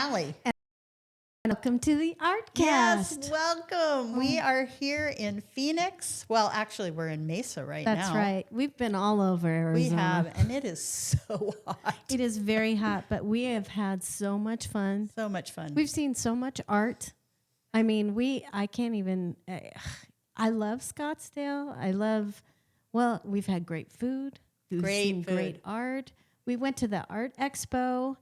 Allie. And welcome to the Artcast. Yes, welcome. We are here in Phoenix. Well, actually, we're in Mesa right now. That's right. We've been all over Arizona. We have, and it is so hot. It is very hot, but we have had so much fun. So much fun. We've seen so much art. I mean, I can't even, I love Scottsdale. We've had great food. We've seen great art. We went to the art expo.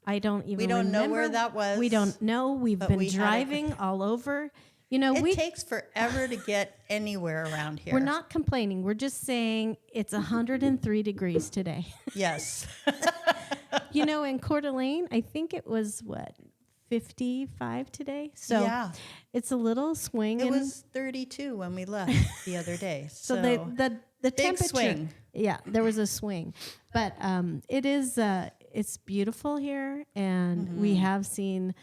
We don't know where that was. We don't know. We've been driving all over. You know, it takes forever to get anywhere around here. We're not complaining. We're just saying it's 103 degrees today. Yes. You know, in Coeur d'Alene, I think it was 55 today. So yeah. It's a little swing. It was 32 when we left the other day. So the big temperature swing. Yeah, there was a swing. But it's beautiful here, and we have seen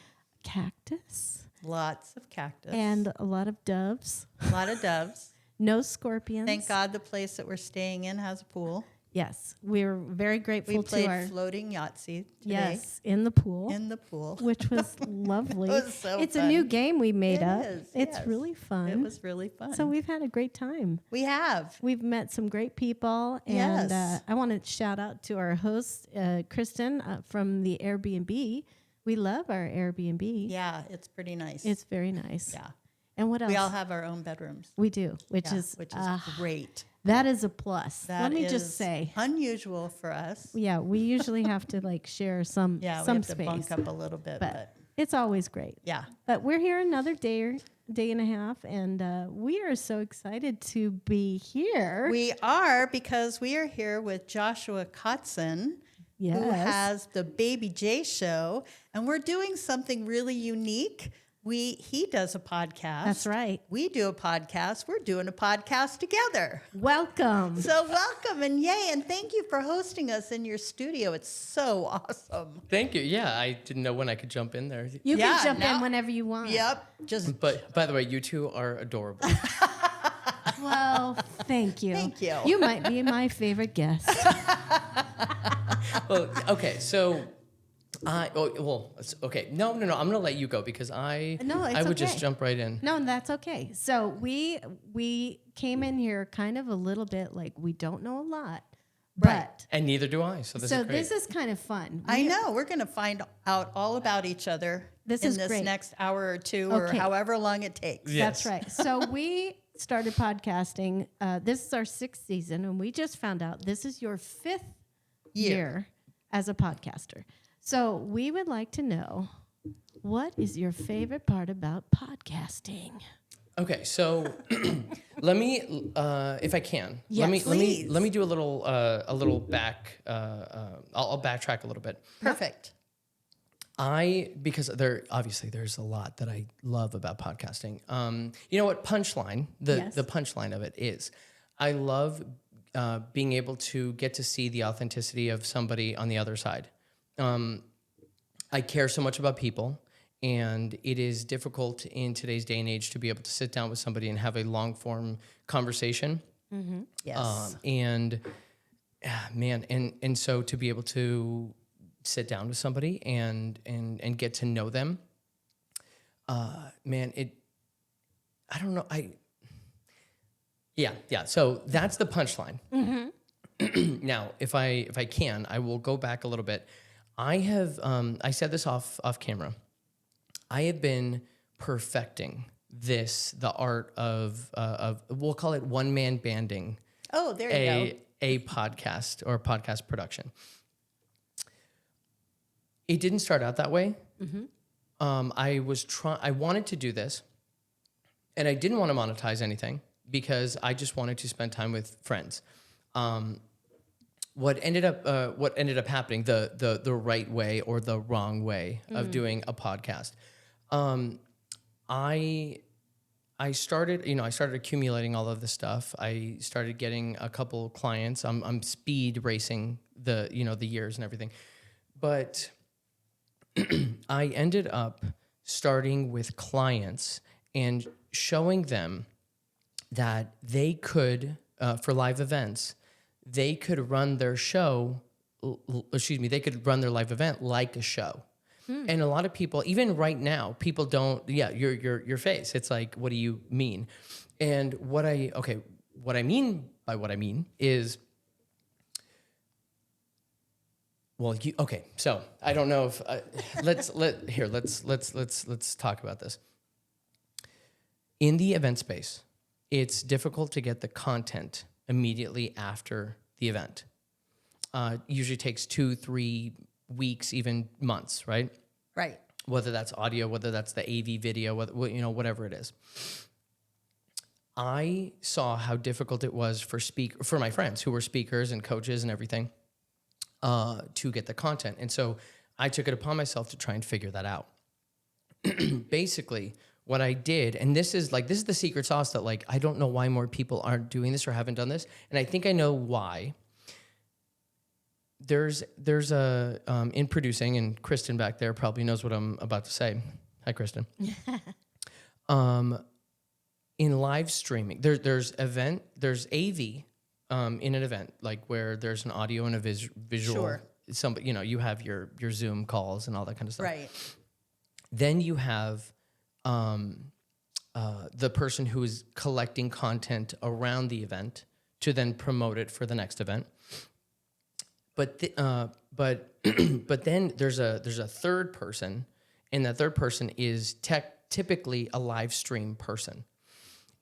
cactus. Lots of cactus. And a lot of doves. A lot of doves. No scorpions. Thank God the place that we're staying in has a pool. Yes, we're very grateful we played to our floating Yahtzee today. Yes, in the pool. In the pool. Which was lovely. It was so it's fun. a new game we made up. It's yes. really fun. It was really fun. So we've had a great time. We have. We've met some great people. And Yes. I want to shout out to our host, Kristen, from the Airbnb. We love our Airbnb. Yeah, it's pretty nice. It's very nice. Yeah. And what else? We all have our own bedrooms. We do, which is great. That is a plus. That Let me is just say. unusual for us. Yeah, we usually have to share some Yeah, we some have space. to bunk up a little bit, but it's always great. yeah. But we're here another day and a half, and we are so excited to be here. We are, because we are here with Joshua Kotzen, Yes. who has the Baby J Show, and we're doing something really unique. He does a podcast. That's right. We do a podcast. We're doing a podcast together. Welcome. So welcome and yay, and thank you for hosting us in your studio. It's so awesome. Thank you. Yeah, I didn't know when I could jump in there. You Yeah, can jump now- in whenever you want. Yep. Just But by the way, you two are adorable. Well, thank you. Thank you. You might be my favorite guest. Well, okay, so okay. No. I'm going to let you go because I would just okay. jump right in. No, that's okay. So we came in here kind of a little bit like we don't know a lot, Right. but And neither do I. So this is great. this is kind of fun. I know we're going to find out all about each other This in is this great. next hour or two or Okay. however long it takes. Yes. That's right. So we started podcasting. This is our 6th season, and we just found out this is your 5th year as a podcaster. So we would like to know, what is your favorite part about podcasting? Okay, so let me, if I can, Yes, please. let me do a little back. I'll backtrack a little bit. Perfect. Because there's a lot that I love about podcasting. You know what? Punchline. Yes. The punchline of it is, I love being able to get to see the authenticity of somebody on the other side. I care so much about people, and it is difficult in today's day and age to be able to sit down with somebody and have a long form conversation. Yes. And so to be able to sit down with somebody and get to know them, I don't know. So that's the punchline. Now, if I can, I will go back a little bit. I have, I said this off camera. I have been perfecting the art of we'll call it one-man banding. Oh, there you go. A podcast or podcast production. It didn't start out that way. I wanted to do this, and I didn't want to monetize anything because I just wanted to spend time with friends. What ended up happening, the right way or the wrong way of doing a podcast. I started accumulating all of this stuff. I started getting a couple clients. I'm speed racing the years and everything. But I ended up starting with clients and showing them that they could, for live events, they could run their show, they could run their live event like a show. And a lot of people, even right now, people don't, your face. It's like, what do you mean? And what I mean by what I mean is, well, so I don't know if, let's talk about this. In the event space, it's difficult to get the content immediately after the event. Usually takes 2-3 weeks, even months, right? Right. Whether that's audio, whether that's the AV video, whatever it is. I saw how difficult it was for my friends who were speakers and coaches and everything to get the content. And so I took it upon myself to try and figure that out. Basically, what I did, and this is the secret sauce that like, I don't know why more people aren't doing this or haven't done this. And I think I know why. There's a, in producing, and Kristen back there probably knows what I'm about to say. Hi, Kristen. In live streaming, there's AV in an event, like where there's an audio and a visual. Sure. You have your Zoom calls and all that kind of stuff. Right. Then you have the person who is collecting content around the event to then promote it for the next event. But then there's a third person, and that third person is typically a live stream person.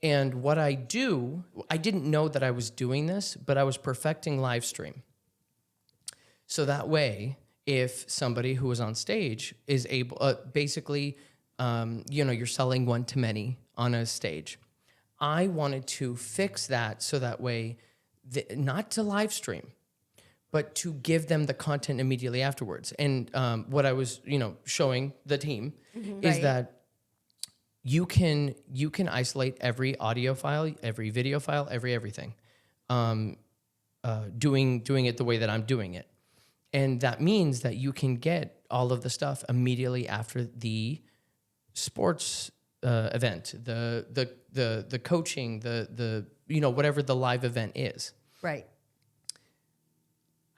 And what I do, I didn't know that I was doing this, but I was perfecting live stream. So that way, if somebody who was on stage is able, basically, you're selling one-to-many on a stage. I wanted to fix that so that way, not to live stream, but to give them the content immediately afterwards. And what I was, showing the team is Right. that you can isolate every audio file, every video file, everything, doing it the way that I'm doing it. And that means that you can get all of the stuff immediately after the sports event, the coaching, the whatever the live event is. Right.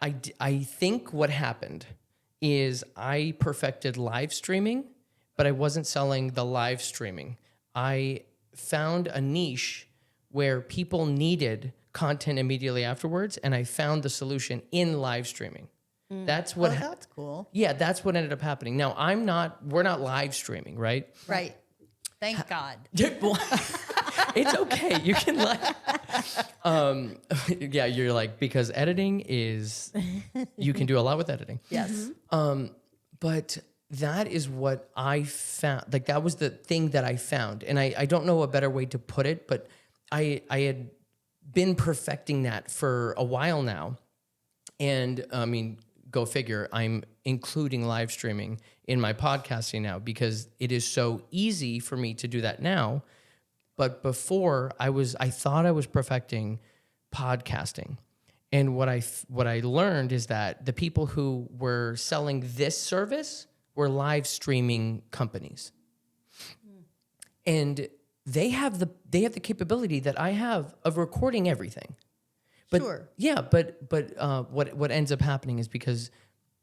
I think what happened is I perfected live streaming, but I wasn't selling the live streaming. I found a niche where people needed content immediately afterwards, and I found the solution in live streaming. That's what. That's cool. Yeah, that's what ended up happening. Now we're not live streaming, right? Right. Thank God. It's okay. You can you're like, because editing is, you can do a lot with editing. Yes. But that is what I found. Like, that was the thing that I found. And I don't know a better way to put it, but I had been perfecting that for a while now. And I mean, go figure, I'm including live streaming in my podcasting now because it is so easy for me to do that now. But before, I thought I was perfecting podcasting. And what I learned is that the people who were selling this service were live streaming companies. And they have the capability that I have of recording everything. But Sure. Yeah, but what ends up happening is because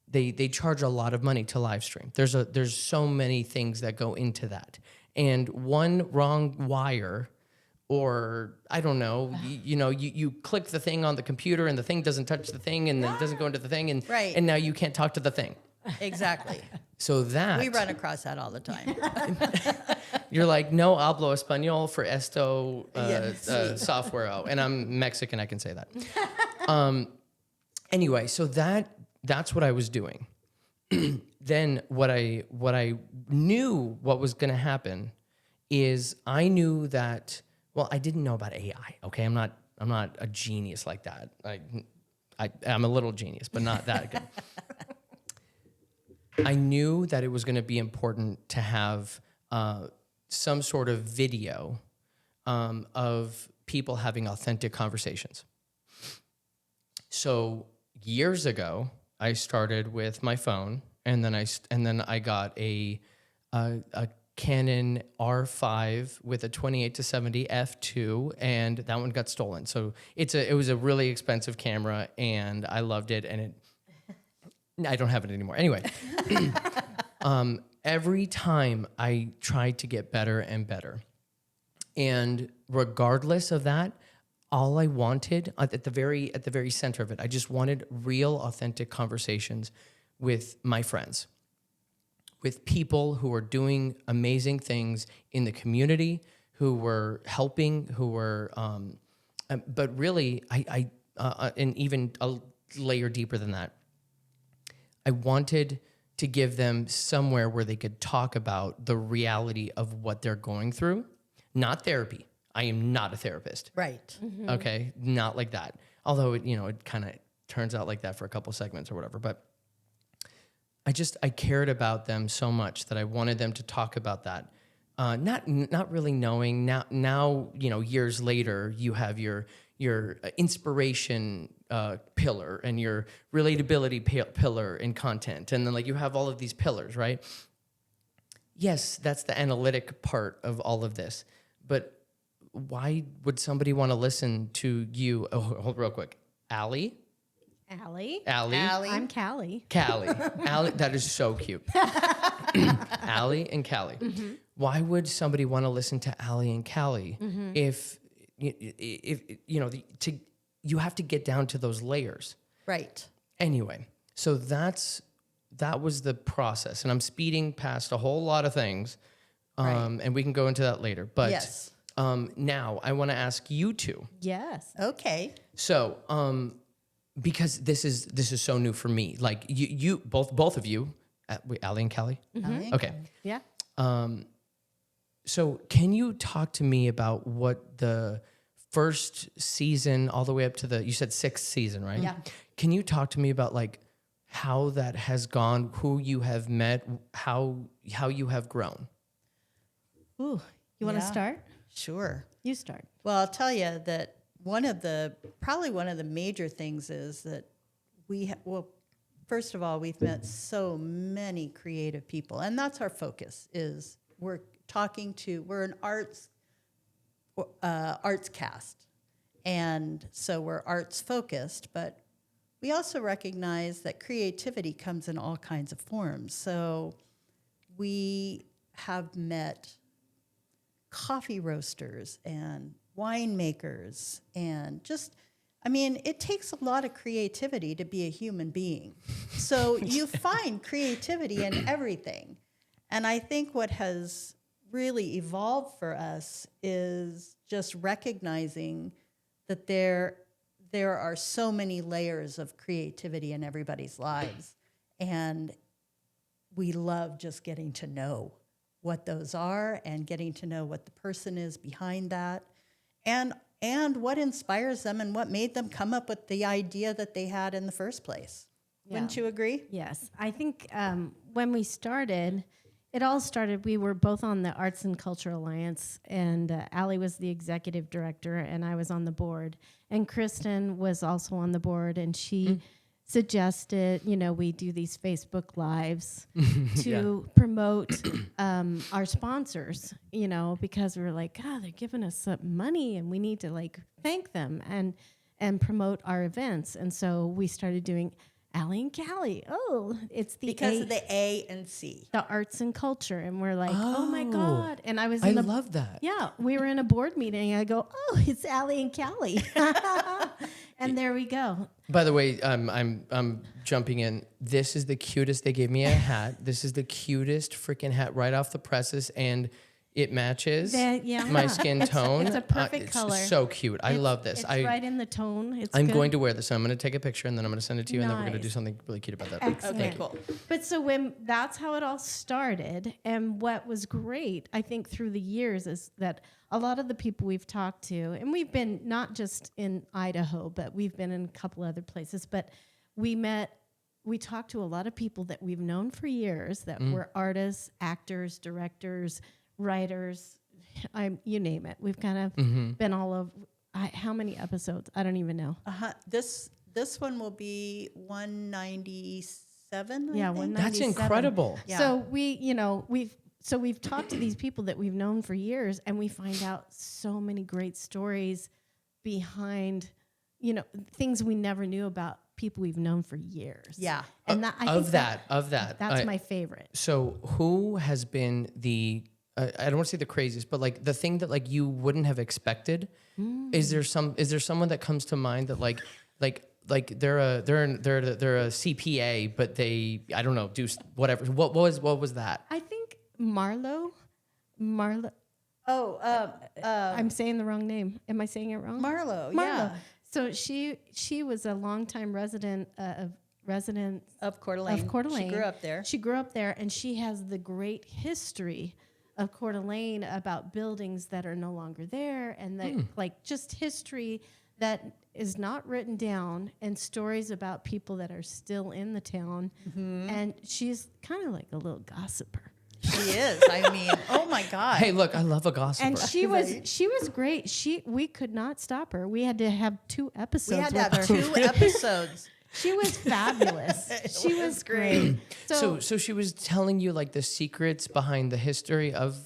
they charge a lot of money to live stream. There's so many things that go into that. And one wrong wire, or I don't know, you click the thing on the computer and the thing doesn't touch the thing and then it doesn't go into the thing and Right. and now you can't talk to the thing. Exactly. So that We run across that all the time. you're like, no hablo español for esto Yes. software, and I'm Mexican, I can say that. Anyway, so that's what I was doing. Then what I knew what was going to happen is I knew that, well, I didn't know about AI. Okay, I'm not a genius like that. I'm a little genius, but not that good. I knew that it was going to be important to have some sort of video of people having authentic conversations. So years ago, I started with my phone, and then I got a Canon R5 with a 28-70 f2, and that one got stolen. So it was a really expensive camera, and I loved it, and I don't have it anymore. Anyway, Every time I tried to get better and better. And regardless of that, all I wanted at the very center of it, I just wanted real, authentic conversations with my friends, with people who were doing amazing things in the community, who were helping, who were, but really, and even a layer deeper than that, I wanted to give them somewhere where they could talk about the reality of what they're going through, not therapy. I am not a therapist. Right. Okay, not like that. Although it kind of turns out like that for a couple segments or whatever. But I cared about them so much that I wanted them to talk about that. Not really knowing now years later you have your inspiration pillar and your relatability pillar in content, and then like you have all of these pillars, right? Yes, that's the analytic part of all of this, but why would somebody want to listen to you? Oh, hold real quick. Allie? Allie. I'm Callie. Callie. Allie, that is so cute. Allie and Callie. Mm-hmm. Why would somebody want to listen to Allie and Callie if you have to get down to those layers? Right. Anyway, so that was the process, and I'm speeding past a whole lot of things, and we can go into that later. But Yes. Now I want to ask you two. Yes. Okay. So, because this is so new for me. Like you both of you, Allie and Callie. Mm-hmm. Okay. Yeah. So can you talk to me about what the first season all the way up to you said 6th season, right? Yeah. Can you talk to me about like how that has gone, who you have met, how you have grown? Ooh, you want to Yeah. start? Sure. You start. Well, I'll tell you that probably one of the major things is that first of all, we've met so many creative people, and that's our focus. Is we're an arts cast, and so we're arts focused, but we also recognize that creativity comes in all kinds of forms. So we have met coffee roasters and winemakers, and it takes a lot of creativity to be a human being. So you find creativity in everything. And I think what has really evolved for us is just recognizing that there are so many layers of creativity in everybody's lives. And we love just getting to know what those are and getting to know what the person is behind that and what inspires them and what made them come up with the idea that they had in the first place. Yeah. Wouldn't you agree? Yes. I think when we started, we were both on the Arts and Culture Alliance, and Allie was the executive director, and I was on the board. And Kristen was also on the board, and she suggested, we do these Facebook Lives to promote our sponsors, because we were like, God, they're giving us some money, and we need to thank them and promote our events. And so we started doing Allie and Callie. Oh, it's Because of the A and C. the arts and culture, and we're like, oh my Oh. God! And I love that. Yeah, we were in a board meeting. I go, oh, it's Allie and Callie, and there we go. By the way, I'm jumping in. This is the cutest. They gave me a hat. This is the cutest freaking hat right off the presses, and it matches my skin tone. It's a perfect it's color. So cute. I love this. It's right in the tone. I'm good. going to wear this. And I'm going to take a picture, and then I'm going to send it to you, and then we're going to Nice. do something really cute about that. Excellent. Okay, cool. But so that's how it all started, and what was great, I think, through the years is that a lot of the people we've talked to, and we've been not just in Idaho, but we've been in a couple other places, but we talked to a lot of people that we've known for years that were artists, actors, directors, writers, you name it. We've kind of been all over. How many episodes? I don't even know. This one will be 197. Yeah, I think. 197. That's incredible. Yeah. So we've talked to these people that we've known for years, and we find out so many great stories behind, things we never knew about people we've known for years. Yeah. And that, I think of that. that's my favorite. So who has been the I don't want to say the craziest, but like the thing that like you wouldn't have expected? Is there someone that comes to mind that like they're a CPA, but they, I don't know, do whatever. What was that? I think Marlo. Oh, I'm saying the wrong name. Am I saying it wrong? Marlo. Marlo. Yeah. So she was a longtime resident of Coeur d'Alene. Coeur d'Alene. She grew up there. She grew up there, and she has the great history of Coeur d'Alene about buildings that are no longer there, and that like just history that is not written down, and stories about people that are still in the town. And she's kind of like a little gossiper. She is. I mean, oh my God. Hey, look, I love a gossiper. And she was great. We could not stop her. We had to have 2 episodes. We had to with have her. 2 episodes. She was fabulous. She was great. So she was telling you like the secrets behind the history of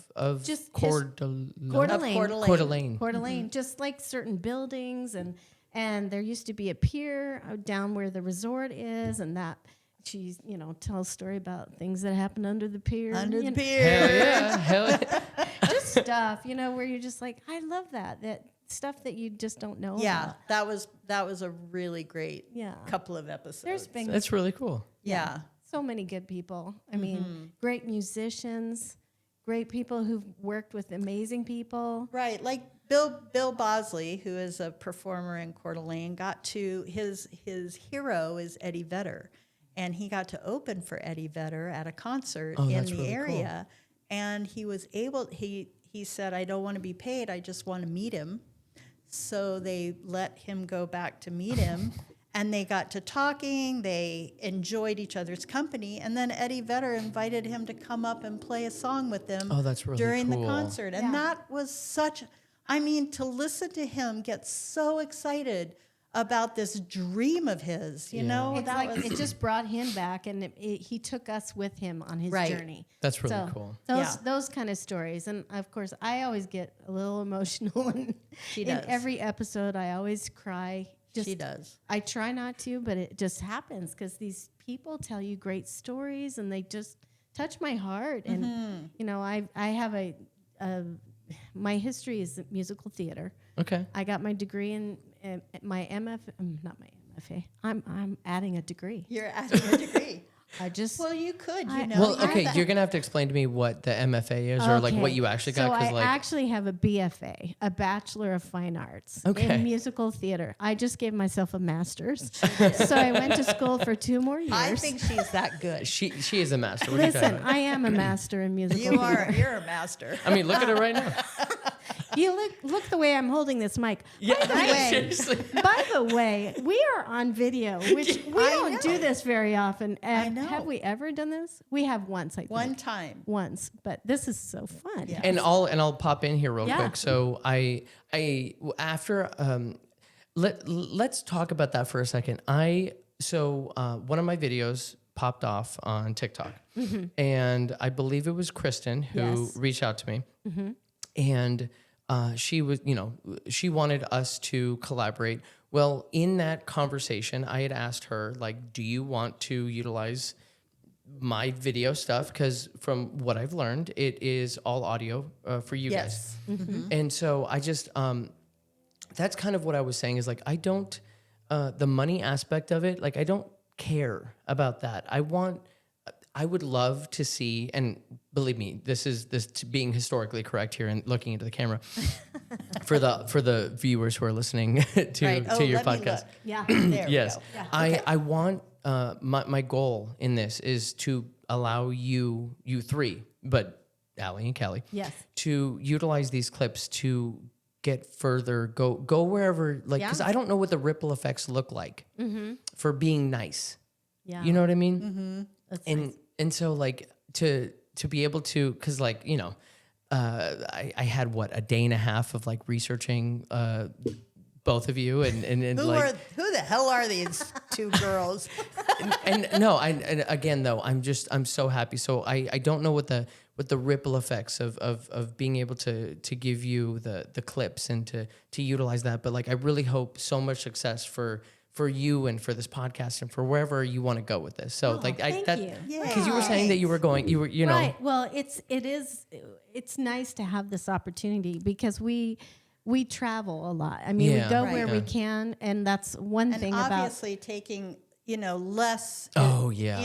Just Coeur Coeur d'Alene. d'Alene. Coeur d'Alene. Coeur d'Alene, just like certain buildings, and there used to be a pier down where the resort is, and that she's tells a story about things that happened under the pier. Under the you know, pier. Hell yeah. just stuff where you're just like, I love that stuff that you just don't know. Yeah, about. that was a really great couple of episodes. There's been That's really cool. yeah. so many good people. I mean, great musicians, great people who've worked with amazing people. Right, like Bill Bosley, who is a performer in Coeur d'Alene, got to his hero is Eddie Vedder, and he got to open for Eddie Vedder at a concert in that's the really area, and he was able. He said, "I don't want to be paid. I just want to meet him." So they let him go back to meet him, and they got to talking. They enjoyed each other's company, and then Eddie Vedder invited him to come up and play a song with them. Oh, that's really during cool. the concert, and that was such. I mean, to listen to him get so excited about this dream of his, you know, It's like it just brought him back, and he took us with him on his journey. That's really cool. Those kind of stories, and of course, I always get a little emotional. And She in does. every episode, I always cry. She does. I try not to, but it just happens because these people tell you great stories, and they just touch my heart. And I have my history is musical theater. Okay. I got my degree in my not my MFA. I'm adding a degree. You're adding a degree. I just Well, you could, you know. Well, you okay, have you're gonna have to explain to me what the MFA is, or like what you actually got. So I like, actually have a BFA, a Bachelor of Fine Arts Okay. in musical theater. I just gave myself a master's, so I went to school for 2 more years. I think she's that good. she is a master. What are you talking Listen, about? I am a master in musical You theater. are. You're a master. I mean, look at her right now. You look the way I'm holding this mic. Yeah, By the way, seriously. by the way, we are on video, which we I don't know. do this very often. I know. Have we ever done this? We have once, I think. One time. Once, but this is so fun. Yeah. And I'll pop in here real Yeah. quick. So let's talk about that for a second. One of my videos popped off on TikTok, and I believe it was Kristen who Yes. reached out to me, and she was, she wanted us to collaborate. Well, in that conversation, I had asked her, like, do you want to utilize my video stuff? Because from what I've learned, it is all audio for you Yes. guys. And so I just, that's kind of what I was saying is like, I don't, the money aspect of it, like, I don't care about that. I would love to see, and believe me, this being historically correct here and looking into the camera for the viewers who are listening to Right. Oh, your let me podcast. look. Yeah. There Yes, we go. Yeah. I want my goal in this is to allow you 3, but Allie and Kelly, Yes. to utilize these clips to get further, go wherever, like, because I don't know what the ripple effects look like for being nice. Yeah. You know what I mean? That's And nice. and so like to be able to, because like I had a day and a half of like researching both of you and Who the hell are these 2 girls? and again though I'm so happy. So I don't know what the ripple effects of being able to give you the clips and to utilize that, but like I really hope so much success for for you and for this podcast and for wherever you want to go with this. So like thank you. because you were saying that you were going, you know, Right. Well, it's nice to have this opportunity because we travel a lot. I mean, Yeah. we go Right. where we can, and that's one And thing about obviously taking, less, Oh, yeah.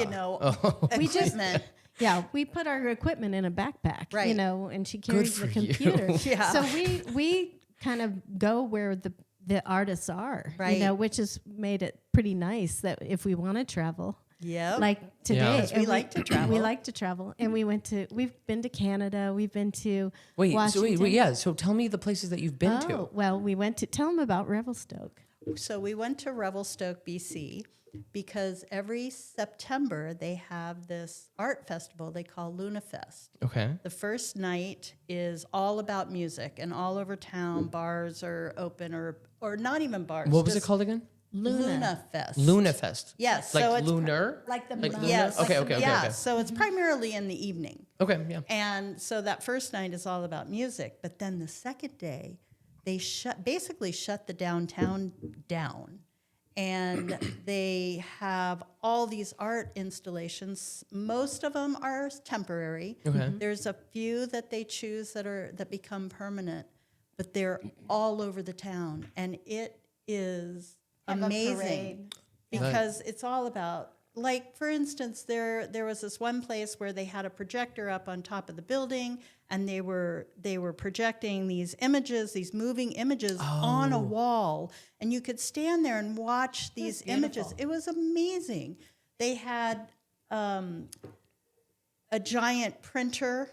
We just- equipment. yeah, we put our equipment in a backpack, Right. and she carries the for you. computer. Yeah. So we kind of go where the artists are, Right. which has made it pretty nice that if we want to travel, Yep. like today, Yeah. 'Cause we like to travel. We like to travel, and we've been to Canada, we've been to wait, Washington. yeah. So tell me the places that you've been to. Oh, well, we went to tell them about Revelstoke. So we went to Revelstoke, BC, because every September they have this art festival they call Luna Fest. Okay. The first night is all about music, and all over town bars are open, or not even bars. What was it just called again? Luna Fest. Luna Fest. Yes, Like so it's lunar? Like the Like moon. Luna? Yes. Okay, okay, okay, Yeah. okay. So it's primarily in the evening. Okay, yeah. And so that first night is all about music, but then the second day, they basically shut the downtown down, and they have all these art installations. Most of them are temporary. Okay. There's a few that they choose that become permanent, but they're all over the town, and it is Have a amazing parade. because it's all about, like, for instance, there was this one place where they had a projector up on top of the building, and they were projecting these images, these moving images on a wall, and you could stand there and watch these images. It was amazing. They had a giant printer.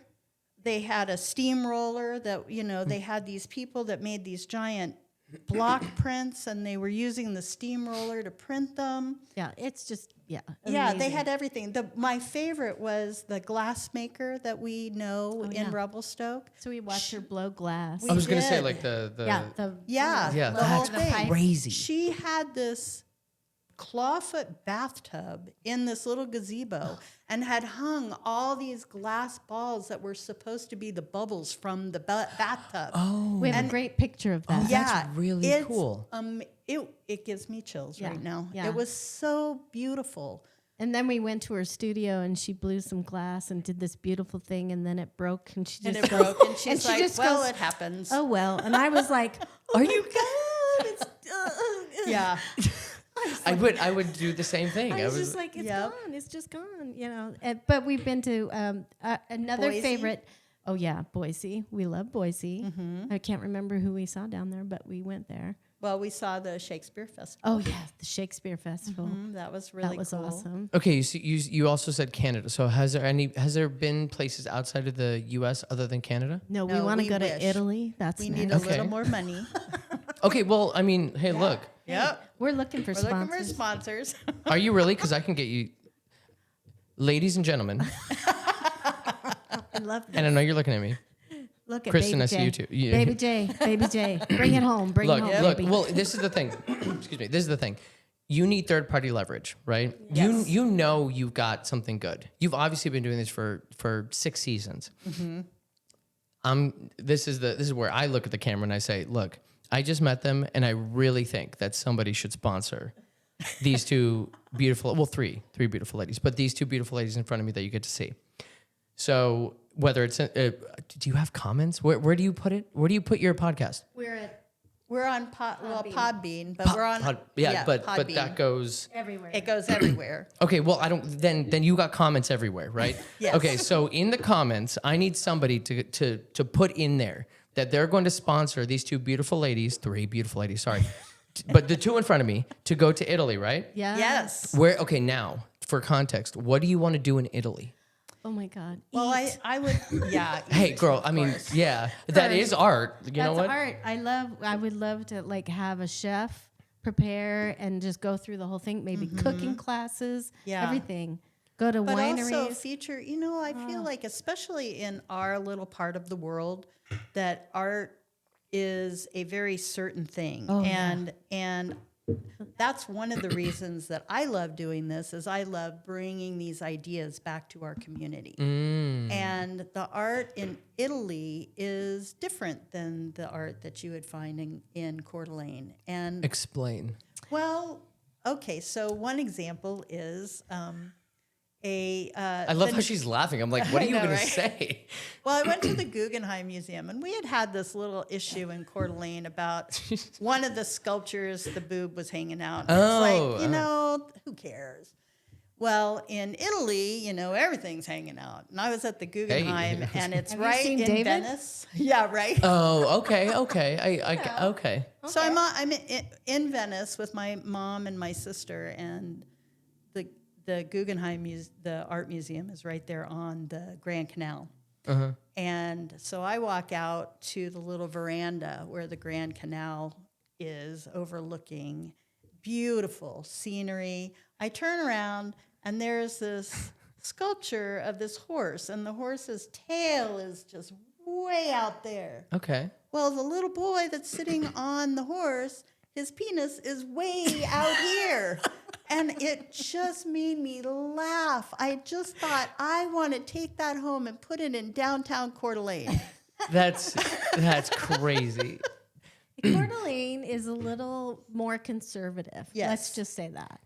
They had a steamroller that, they had these people that made these giant block prints, and they were using the steamroller to print them. Yeah, it's just Yeah, they amazing. had everything. My favorite was the glass maker that we know in yeah. Revelstoke. So we watched her blow glass. We I was going to say did. like the yeah, Yeah, the whole that's thing. crazy. She had this clawfoot bathtub in this little gazebo and had hung all these glass balls that were supposed to be the bubbles from the bathtub. Oh, we have a great picture of that. Yeah, really it's, cool. It gives me chills Yeah, right now. yeah. It was so beautiful. And then we went to her studio, and she blew some glass and did this beautiful thing, and then it broke, and she just And it goes, broke, and she's and she like, just well, goes, it happens. oh well. And I was like, Are you God, it's, Yeah. I would do the same thing. I was just like, it's gone. It's just gone, But we've been to another Boise? favorite. Oh, yeah, Boise. We love Boise. I can't remember who we saw down there, but we went there. Well, we saw the Shakespeare Festival. Oh, yeah, the Shakespeare Festival. That was really That was cool. awesome. Okay, you also said Canada. So has there been places outside of the U.S. other than Canada? No, we No, want to we go wish. to Italy. That's We next. need a Okay. little more money. Okay, well, I mean, hey, look, Yep. We're looking for We're looking sponsors. for sponsors. are you really? Because I can get you, ladies and gentlemen, I love this. and I know you're looking at me. Look at Kristen, Baby I see J. you too. Yeah. Baby J, bring it home, bring Look, it home, look. baby. Well, this is the thing. Excuse me. This is the thing. You need third party leverage, right? Yes. You know you've got something good. You've obviously been doing this for 6 seasons. This is where I look at the camera and I say, look, I just met them, and I really think that somebody should sponsor these two three beautiful ladies, but these two beautiful ladies in front of me that you get to see. So whether it's, do you have comments? Where do you put it? Where do you put your podcast? We're on Podbean, but we're on But Podbean. that goes. Everywhere. It goes everywhere. Okay, well, I don't. Then you got comments everywhere, right? Yes. Okay, so in the comments, I need somebody to put in there that they're going to sponsor these three beautiful ladies, sorry, but the two in front of me to go to Italy, right? Yeah. Yes. Where? Okay, now for context, what do you want to do in Italy? Oh my God. Well, Eat. I would, yeah. Hey, eat, girl. of I mean, course. yeah, that is art. You know That's what? art. I would love to like have a chef prepare and just go through the whole thing. Maybe cooking classes. Yeah. Everything. Go to But wineries. also feature, I feel like especially in our little part of the world that art is a very certain thing. Oh, yeah. And that's one of the reasons that I love doing this is I love bringing these ideas back to our community. And the art in Italy is different than the art that you would find in Coeur d'Alene. And Explain. well, Okay, so one example is I love how she's laughing. I'm like, what are you know, going right? to say? Well, I went to the Guggenheim Museum, and we had this little issue in Coeur d'Alene about one of the sculptures, the boob was hanging out. And it's like, you know, who cares? Well, in Italy, you know, everything's hanging out. And I was at the Guggenheim, and it's Have you right seen in David? Venice. Yeah, right. Oh, okay. Okay. So I'm in Venice with my mom and my sister, and the Guggenheim the art museum is right there on the Grand Canal. Uh-huh. And so I walk out to the little veranda where the Grand Canal is, overlooking beautiful scenery. I turn around, and there's this sculpture of this horse, and the horse's tail is just way out there. Okay. Well, the little boy that's sitting on the horse, his penis is way out here. And it just made me laugh. I just thought, I want to take that home and put it in downtown Coeur d'Alene. That's crazy. Coeur d'Alene is a little more conservative. Yes. Let's just say that.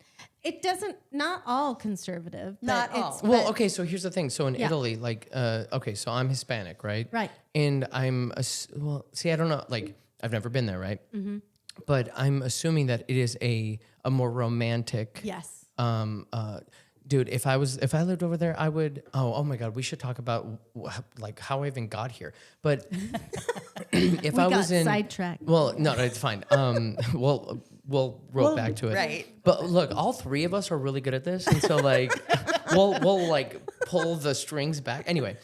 It doesn't, not all conservative. But Not it's, all. Well, but- okay, so here's the thing. So in Yeah. Italy, like, okay, so I'm Hispanic, right? Right. And well, see, I don't know, like, I've never been there, right? Mm-hmm. But I'm assuming that it is a more romantic. Yes. Dude, if I lived over there, I would. Oh my God, we should talk about like how I even got here. But if We I got was in sidetracked. well, no, it's fine. We'll roll back to it. right. But look, all three of us are really good at this, and so like we'll like pull the strings back. Anyway,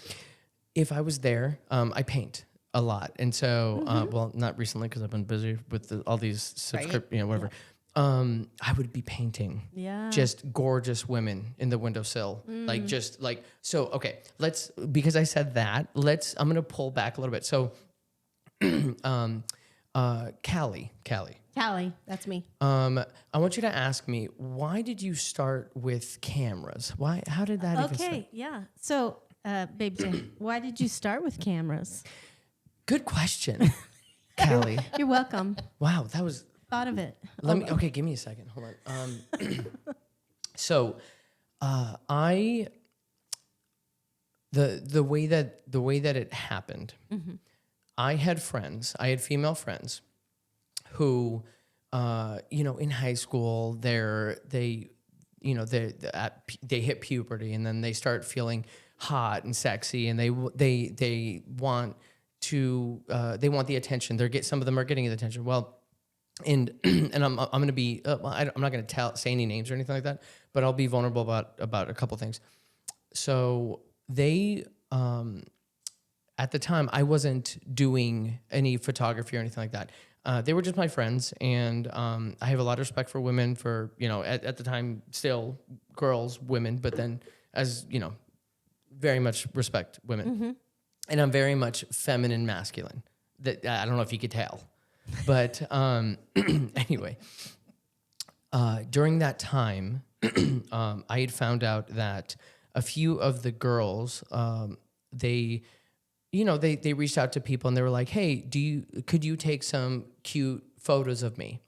if I was there, I paint a lot, and so well, not recently because I've been busy with all these whatever. I would be painting Yeah. just gorgeous women in the windowsill, like just like so. Okay, because I said that. I'm gonna pull back a little bit. So, Callie. Callie, that's me. I want you to ask me, why did you start with cameras? Why? How did that even start? Okay, yeah. So, Baby Jane, why did you start with cameras? Good question, Callie. You're welcome. Wow, that was. Thought of it. Okay, give me a second. Hold on. So, the way that it happened, I had female friends who, in high school, they hit puberty, and then they start feeling hot and sexy, and they want the attention. Some of them are getting the attention. Well, and I'm going to be I'm not going to say any names or anything like that, but I'll be vulnerable about a couple things. So they at the time I wasn't doing any photography or anything like that. They were just my friends, and I have a lot of respect for women, for at the time still girls, women, but then as very much respect women, and I'm very much feminine, masculine. That I don't know if you could tell. But anyway, during that time, I had found out that a few of the girls, they reached out to people, and they were like, "Hey, could you take some cute photos of me?"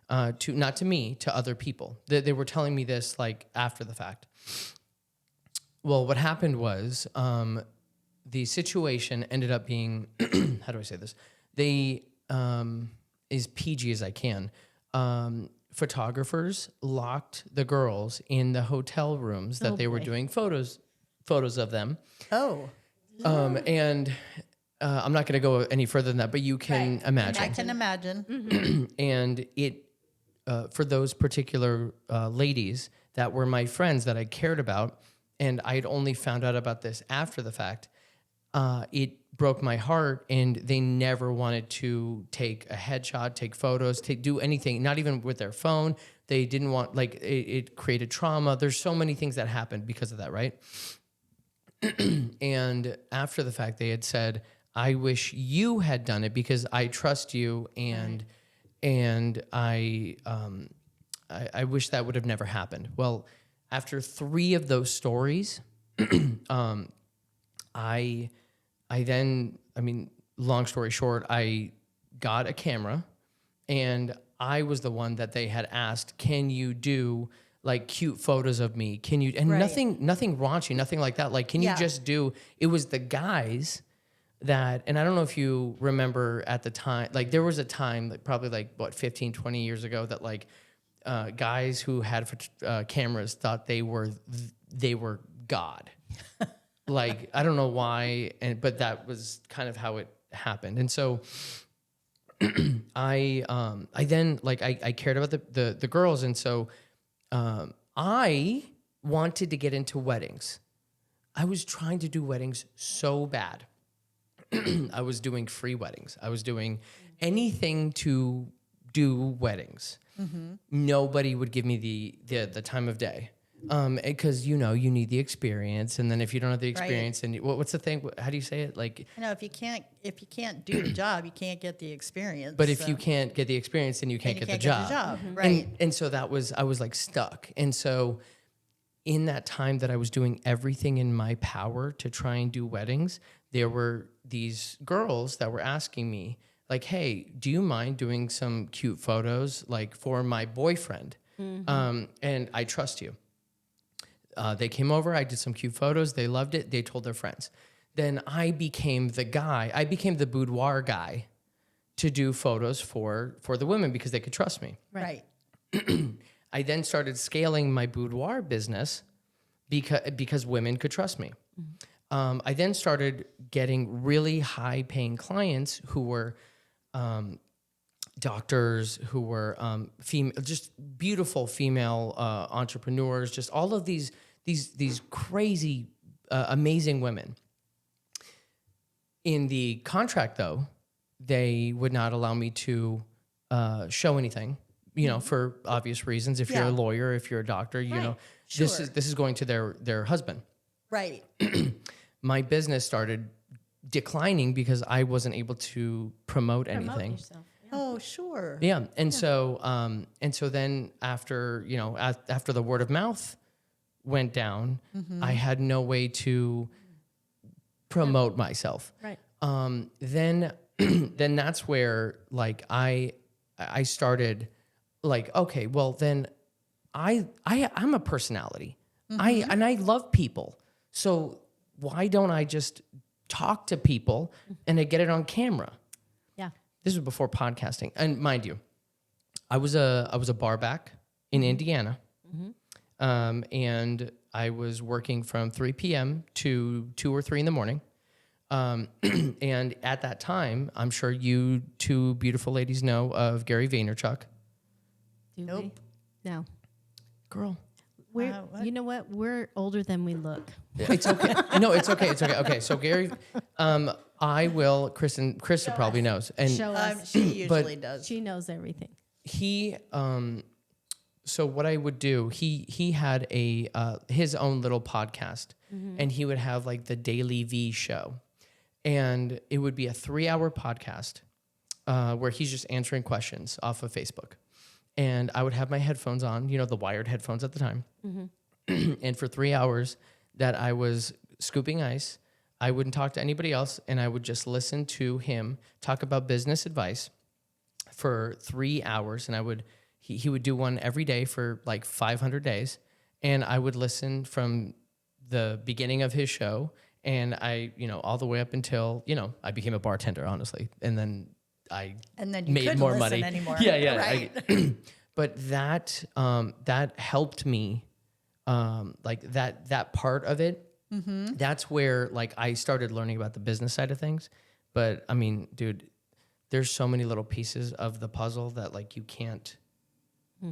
Not to me, to other people. They were telling me this like after the fact. Well, what happened was the situation ended up being how do I say this? They as PG as I can. Photographers locked the girls in the hotel rooms that they were doing photos of them. Oh, And I'm not going to go any further than that, but you can imagine. I can imagine. And it, for those particular ladies that were my friends that I cared about, and I had only found out about this after the fact, it broke my heart, and they never wanted to take a headshot, take photos, do anything, not even with their phone. They didn't want, like, it created trauma. There's so many things that happened because of that, right? And after the fact, they had said, I wish you had done it because I trust you, and I wish that would have never happened. Well, after 3 of those stories, long story short, I got a camera, and I was the one that they had asked, can you do like cute photos of me? Can you, and Right. nothing raunchy, nothing like that. Like, can you Yeah. just do, it was the guys that, and I don't know if you remember at the time, like there was a time, like probably like what, 15, 20 years ago, that like guys who had cameras thought they were God. Like, I don't know why, but that was kind of how it happened. And so I then like I cared about the girls, and so I wanted to get into weddings. I was trying to do weddings so bad. I was doing free weddings. I was doing anything to do weddings. Nobody would give me the time of day. Because you need the experience, and then if you don't have the Right. experience, and what's the thing? How do you say it? Like, You know, if you can't do the job, you can't get the experience. but if so- you can't get the experience, then you then can't you get the can't job. Right. And so I was like stuck. And so in that time that I was doing everything in my power to try and do weddings, there were these girls that were asking me, like, hey, do you mind doing some cute photos like for my boyfriend? And I trust you. They came over, I did some cute photos, they loved it, they told their friends. Then I became the boudoir guy to do photos for the women because they could trust me. Right. I then started scaling my boudoir business because women could trust me. I then started getting really high paying clients who were doctors, who were just beautiful female entrepreneurs, just all of these crazy, amazing women. In the contract, though, they would not allow me to show anything, for obvious reasons. If you're Yeah. a lawyer, if you're a doctor, Right. this Sure. is going to their husband. Right. My business started declining because I wasn't able to promote anything. yourself. Oh, sure. Yeah, and so then after after the word of mouth went down, I had no way to promote myself. Right. Then then that's where like I started like, okay, well then I'm a personality. I love people. So why don't I just talk to people and I get it on camera? Yeah. This was before podcasting, and mind you, I was a bar back in Indiana, and I was working from 3 p.m. to 2 or 3 in the morning. And at that time, I'm sure you two beautiful ladies know of Gary Vaynerchuk. Do Nope. we? No. Girl, We're, What? you know what? We're older than we look. it's okay. No, it's okay. It's okay. Okay, so Gary, I will. Krista probably knows, and Show us. She But- usually does. She knows everything. he so what I would do, he had his own little podcast, and he would have like the Daily V show, and it would be a 3-hour podcast where he's just answering questions off of Facebook, and I would have my headphones on, the wired headphones at the time, and for 3 hours that I was scooping ice, I wouldn't talk to anybody else, and I would just listen to him talk about business advice for 3 hours, and he would do one every day for like 500 days, and I would listen from the beginning of his show, and I all the way up until I became a bartender, honestly, and then I And then you made couldn't more listen money anymore. yeah Right. but that helped me, like that part of it. That's where like I started learning about the business side of things. But I mean, dude, there's so many little pieces of the puzzle that like you can't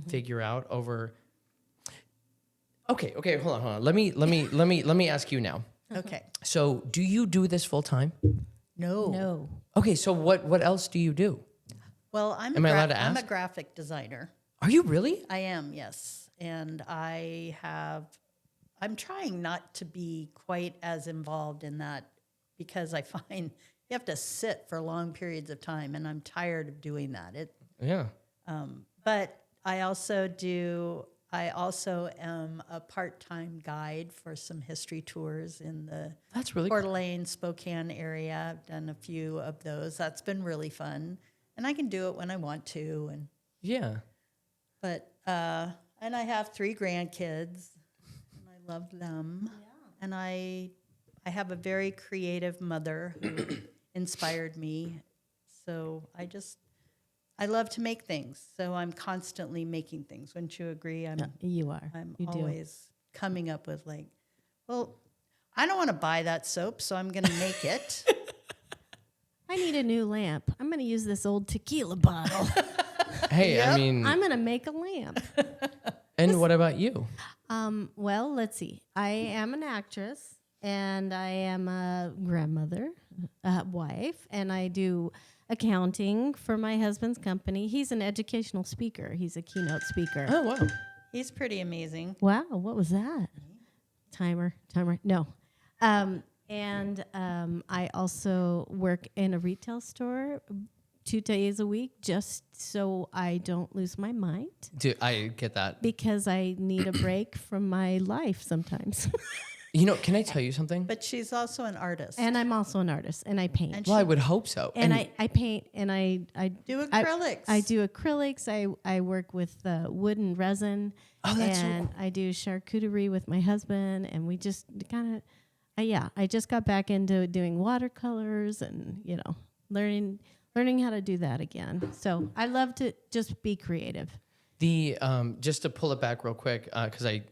figure out over. Okay, hold on. Let me ask you now. Okay. So, do you do this full time? No. No. Okay, so what else do you do? Well, Am I allowed to I'm a ask? graphic designer. Are you really? I am, yes. And I'm trying not to be quite as involved in that because I find you have to sit for long periods of time, and I'm tired of doing that. Yeah. But I also am a part-time guide for some history tours in the That's really Coeur cool. d'Alene, Spokane area. I've done a few of those. That's been really fun. And I can do it when I want to. And Yeah. But and I have 3 grandkids, and I love them. And I have a very creative mother who inspired me. So I love to make things. So I'm constantly making things. Wouldn't you agree? You are. I'm You do. always coming up with like, well, I don't want to buy that soap, so I'm going to make it. I need a new lamp. I'm going to use this old tequila bottle. Hey, I Yep. mean, I'm going to make a lamp. and what about you? Well, let's see. I am an actress and I am a grandmother, a wife, and I do accounting for my husband's company. He's an educational speaker. He's a keynote speaker. Oh, wow. He's pretty amazing. Wow, what was that? Timer. No. I also work in a retail store 2 days a week just so I don't lose my mind Dude, I get that. because I need a break from my life sometimes. You know, can I tell you something? But she's also an artist. And I'm also an artist and I paint. And Well, I would hope so. And I paint and I do acrylics. I do acrylics. I work with wood and resin. Oh, that's so and I do charcuterie with my husband, and we just kind of, I just got back into doing watercolors and learning how to do that again. So I love to just be creative. The just to pull it back real quick, because I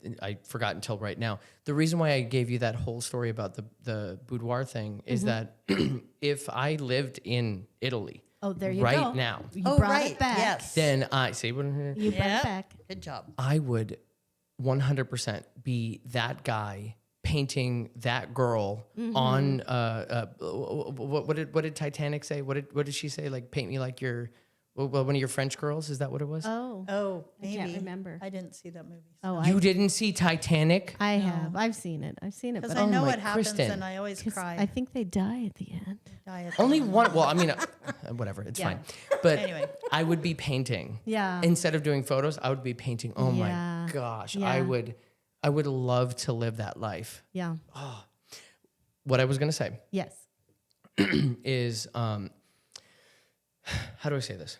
forgot until right now. The reason why I gave you that whole story about the boudoir thing is that if I lived in Italy, Oh, there you right go. now, You Oh, brought right. it back. Yes. then I say You brought Yep. it back. Good job. I would 100% be that guy painting that girl on what did Titanic say? What did she say? Like, paint me like you're one of your French girls. Is that what it was? Oh, Oh, I maybe. can't remember. I didn't see that movie. oh, You didn't see Titanic? I have. I've seen it. Because But I know my what happens, Kristen. and I always 'cause cry. I think they die at the end. Die at the Only end. one. Well, I mean, whatever. It's Yeah. fine. But Anyway. I would be painting. Yeah. Instead of doing photos, I would be painting. Oh Yeah. my gosh, Yeah. I would love to live that life. Yeah. What I was gonna say Yes. is, how do I say this?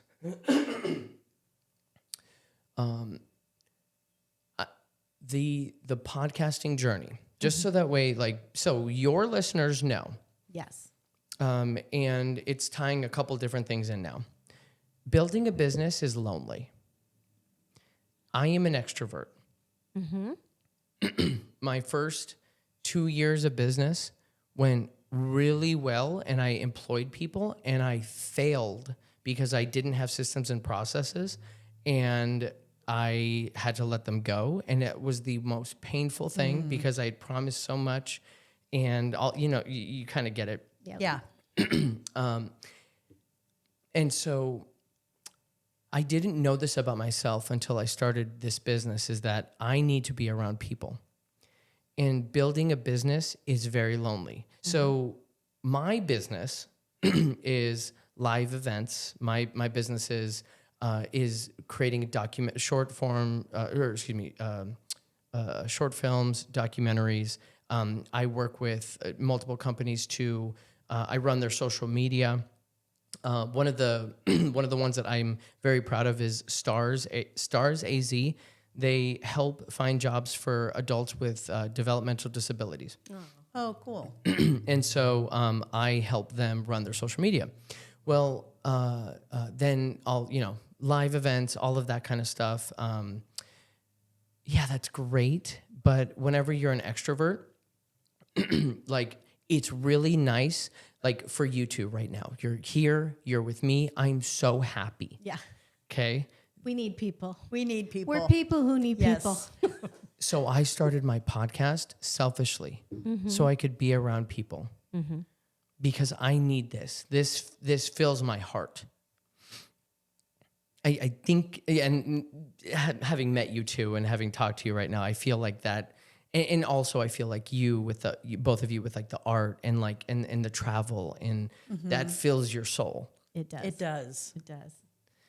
The podcasting journey, just so that way, so your listeners know, Yes. and it's tying a couple different things in now. Building a business is lonely. I am an extrovert. My first 2 years of business went really well, and I employed people, and I failed because I didn't have systems and processes, and I had to let them go, and it was the most painful thing because I had promised so much, and all you kind of get it. Yeah. And so I didn't know this about myself until I started this business, is that I need to be around people. And building a business is very lonely. So my business is live events. My business is creating short films, documentaries. I work with multiple companies to. I run their social media. One of the ones that I'm very proud of is Stars AZ. They help find jobs for adults with developmental disabilities. Oh, cool. And so I help them run their social media. Well, then live events, all of that kind of stuff. Yeah, that's great. But whenever you're an extrovert, it's really nice. Like for you two right now, you're here, you're with me. I'm so happy. Yeah. Okay. We need people. We need people. We're people who need Yes. people. So I started my podcast selfishly so I could be around people because I need this. This fills my heart. I think, and having met you too and having talked to you right now, I feel like that. And also I feel like both of you with like the art and like, and the travel and that fills your soul. It does. It does. It does.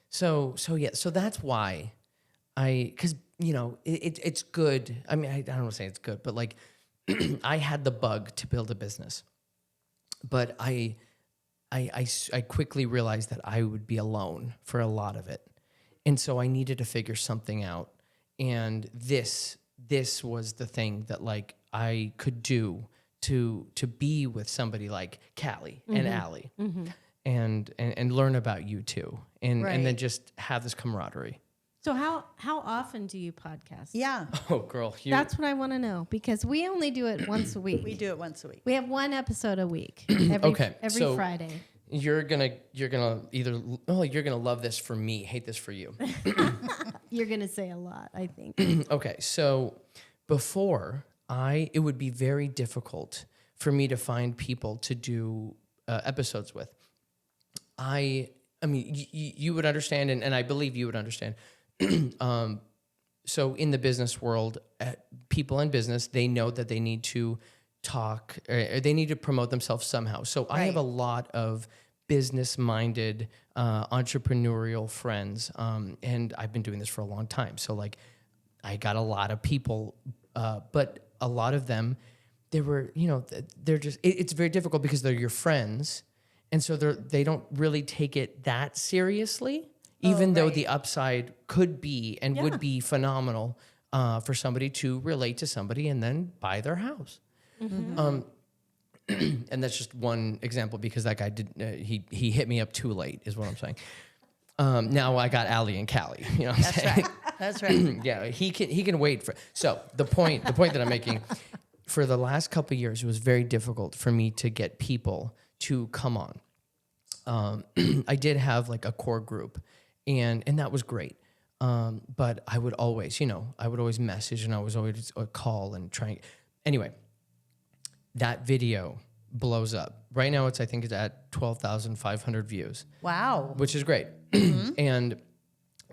So that's why because it's good. I mean, I don't want to say it's good, but like I had the bug to build a business, but I quickly realized that I would be alone for a lot of it. And so I needed to figure something out. And this was the thing that like I could do to be with somebody like Callie and Allie and learn about you too. And then Right. just have this camaraderie. So how often do you podcast? Yeah, Oh, girl. That's what I want to know, because we only do it once a week. we do it once a week. We have one episode a week. Every so- Friday. You're gonna either you're gonna love this for me, hate this for you. You're gonna say a lot, I think. Okay, so before it would be very difficult for me to find people to do episodes with. I mean, you would understand, and I believe you would understand. So in the business world, people in business, they know that they need to talk, or they need to promote themselves somehow. So I have Right. a lot of business-minded, entrepreneurial friends, and I've been doing this for a long time. So like, I got a lot of people, but a lot of them, they're just. It's very difficult because they're your friends, and so they don't really take it that seriously. Even though right. the upside could be and would be phenomenal for somebody to relate to somebody and then buy their house. And that's just one example because that guy he hit me up too late is what I'm saying. Now I got Allie and Callie. You know what I'm saying? That's right. Yeah, he can wait for. So the point that I'm making, for the last couple of years, it was very difficult for me to get people to come on. I did have like a core group, and that was great. But I would always, message, and I was always call and try. Anyway, that video blows up. Right now, I think it's at 12,500 views, Wow. which is great. And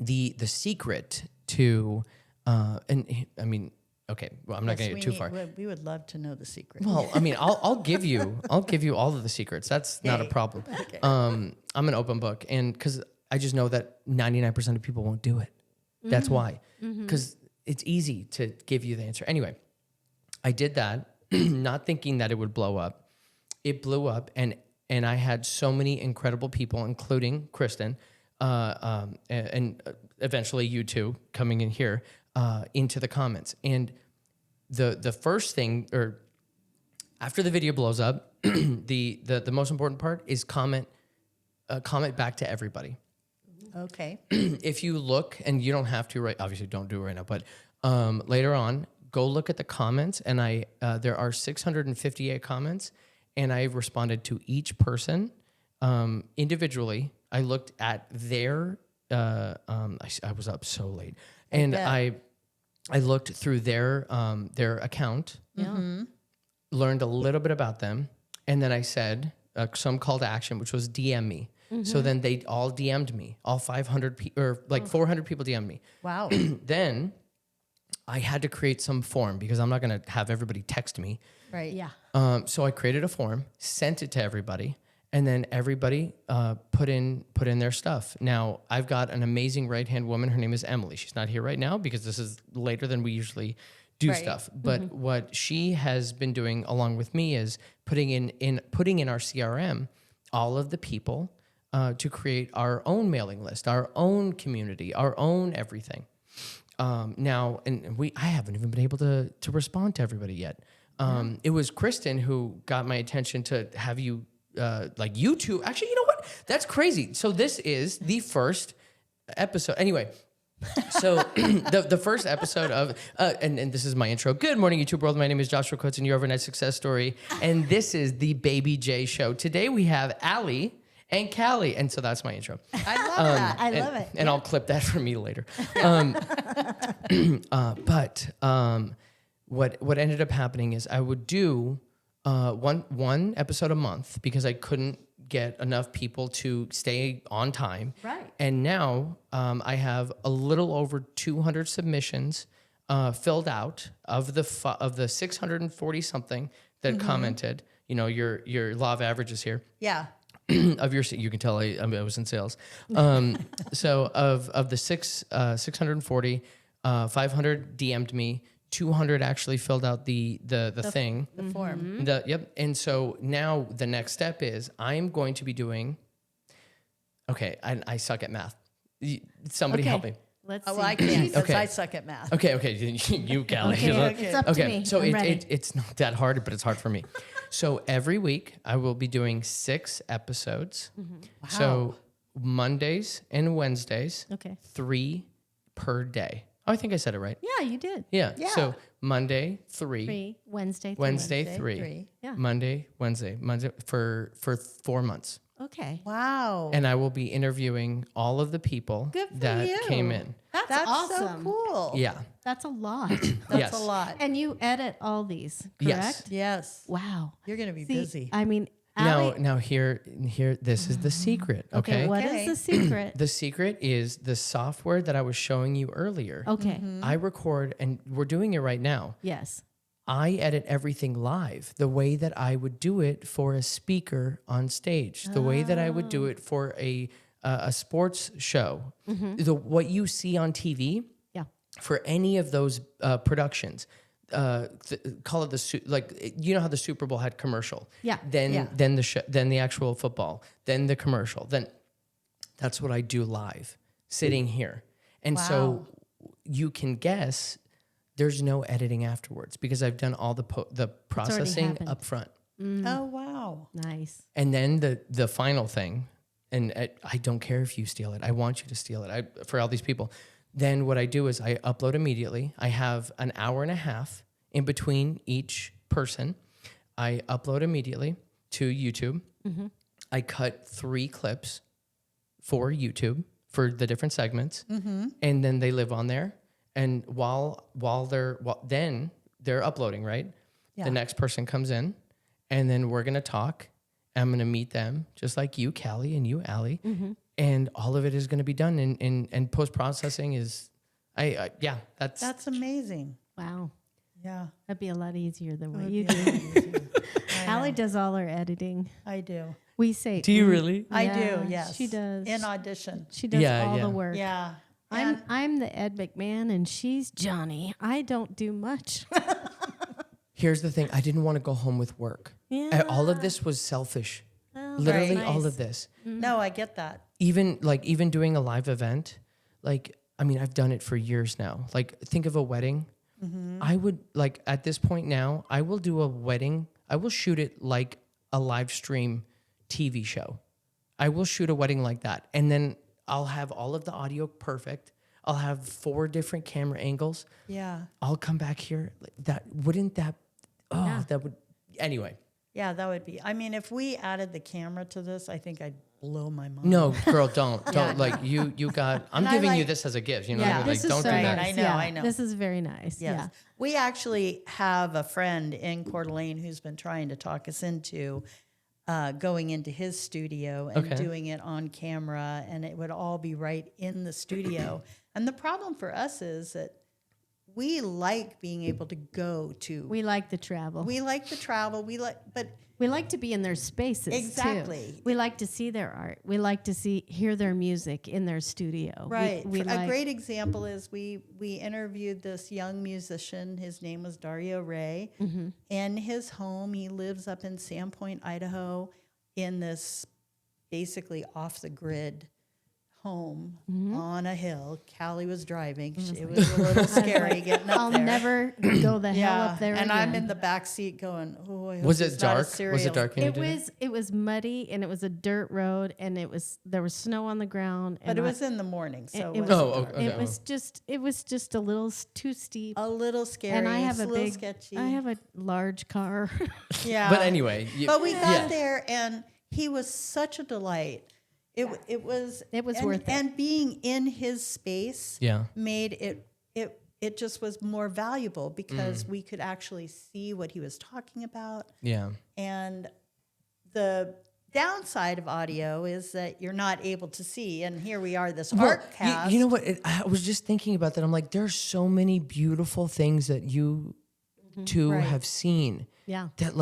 the secret to, and I mean, okay, well, I'm not going to get too far. We would love to know the secret. Well, I mean, I'll give you all of the secrets. That's not a Yay. problem. Okay. I'm an open book, and because I just know that 99% of people won't do it. That's why, because it's easy to give you the answer. Anyway, I did that, not thinking that it would blow up. It blew up, and I had so many incredible people, including Kristen, and eventually you two coming in here into the comments. And the first thing, or after the video blows up, the most important part is comment back to everybody. Okay. If you look, and you don't have to, obviously don't do it right now, but later on, go look at the comments, and there are 658 comments, and I responded to each person individually. I looked at their, I was up so late, and I looked through their account, learned a little bit about them, and then I said some call to action, which was DM me. So then they all DM'd me, all 500 people, or like 400 people DM'd me. Wow. Then I had to create some form because I'm not going to have everybody text me. Right. Yeah. So I created a form, sent it to everybody, and then everybody put in their stuff. Now, I've got an amazing right-hand woman. Her name is Emily. She's not here right now because this is later than we usually do Right. stuff. But what she has been doing along with me is putting in our CRM all of the people to create our own mailing list, our own community, our own everything. Now, and I haven't even been able to respond to everybody yet. It was Kristen who got my attention to have you, like YouTube. Actually, you know what? That's crazy. So this is the first episode. Anyway, so the first episode of, and this is my intro. Good morning, YouTube world. My name is Joshua Coates, and your overnight success story. And this is the Baby J Show. Today we have Allie and Callie. And so that's my intro. I love that. I love it. And I'll clip that for me later. What ended up happening is I would do one episode a month because I couldn't get enough people to stay on time. Right. And now I have a little over 200 submissions filled out of the 640 something that commented. You know, your law of averages here. Yeah. Of your, you can tell I was in sales. So of the 640, 500 DM'd me, 200 actually filled out the thing. The form. Yep. And so now the next step is I'm going to be doing. Okay, I suck at math. Somebody Okay. help me. Let's Oh, see. well, I can't because Okay. I suck at math. Okay, you Callie. Okay, Okay. it's up to me. So I'm ready. it's not that hard, but it's hard for me. So every week I will be doing 6 episodes. So Mondays and Wednesdays, Okay. 3 per day. Oh, I think I said it right. Yeah, you did. Yeah. Yeah. So Monday 3, 3, Wednesday, 3. Wednesday Wednesday, 3, three. Yeah. Monday for 4 months. Okay. Wow. And I will be interviewing all of the people Good for that you. came in. That's, That's awesome. so cool. Yeah. That's a lot. That's Yes. a lot. And you edit all these, correct? Yes. Yes. Wow. You're going to be See, busy. I mean, Now, Allie- now here, this is the secret. Okay. What is Okay. the secret? The secret is the software that I was showing you earlier. Okay. I record, and we're doing it right now. Yes. I edit everything live the way that I would do it for a speaker on stage, the way that I would do it for a sports show. What you see on TV Yeah. for any of those productions. Call it you know how the Super Bowl had commercial. Yeah. Then Yeah. then the then the actual football, then the commercial. Then that's what I do live, sitting here. And so you can guess there's no editing afterwards because I've done all the processing happened. up front. Oh, wow. Nice. And then the final thing, and I don't care if you steal it. I want you to steal it. For all these people. Then what I do is I upload immediately. I have an hour and a half in between each person. I upload immediately to YouTube. I cut 3 clips for YouTube for the different segments, and then they live on there. And while they're uploading, right? Yeah. The next person comes in, and then we're gonna talk. I'm gonna meet them, just like you, Callie, and you, Allie. And all of it is going to be done in post processing. Is That's amazing. Wow. Yeah. That'd be a lot easier than what Would you be do. a lot easier. Allie does all her editing. I do. We say, Do you really? I Yeah, do. Yes. she does. In audition. She does Yeah, all yeah. the work. Yeah. I'm the Ed McMahon and she's Johnny. I don't do much. Here's the thing: I didn't want to go home with work. Yeah. All of this was selfish. Oh, Literally, nice. all of this. No, I get that. Even doing a live event, I've done it for years now. Like, think of a wedding. I would at this point now, I will do a wedding. I will shoot it like a live stream TV show. I will shoot a wedding like that, and then I'll have all of the audio perfect. I'll have 4 different camera angles. Yeah. I'll come back here. That would anyway. Yeah, that would be. I mean, if we added the camera to this, I think I'd blow my mind. No, girl, don't. Yeah. You got. I'm And I giving you like- this as a gift. You know, Yeah. what I mean? This Like, is don't so do right. that. nice. I know, Yeah, I know. This is very nice. Yes. Yeah. We actually have a friend in Coeur d'Alene who's been trying to talk us into going into his studio and Okay. doing it on camera, and it would all be right in the studio. And the problem for us is that we like being able to go to. We like the travel. We like the travel. But We like to be in their spaces Exactly. too. We like to see their art. We like to hear their music in their studio. right. We A like, great example is we interviewed this young musician. His name was Dario Ray. In his home, he lives up in Sandpoint, Idaho, in this basically off the grid home on a hill. Callie was driving. It was a little scary getting up I'll there. never go the hell up there and again. I'm in the back seat going, "Oh, I hope Was he's it not a dark? Was serial-" it dark? when you It did was muddy and it was a dirt road and there was snow on the ground. But and it was in the morning, so it it was- was Oh, okay. it was just a little too steep. a little scary. And I have a a little big, sketchy. I have a large car. yeah. But anyway, But we got yeah. there, and he was such a delight. It was was and, worth it. And being in his space Yeah. made it just was more valuable because we could actually see what he was talking about. Yeah. And the downside of audio is that you're not able to see. And here we are, this Well, art cast. you know what? I was just thinking about that. I'm like, there's so many beautiful things that you two Right. have seen Yeah. that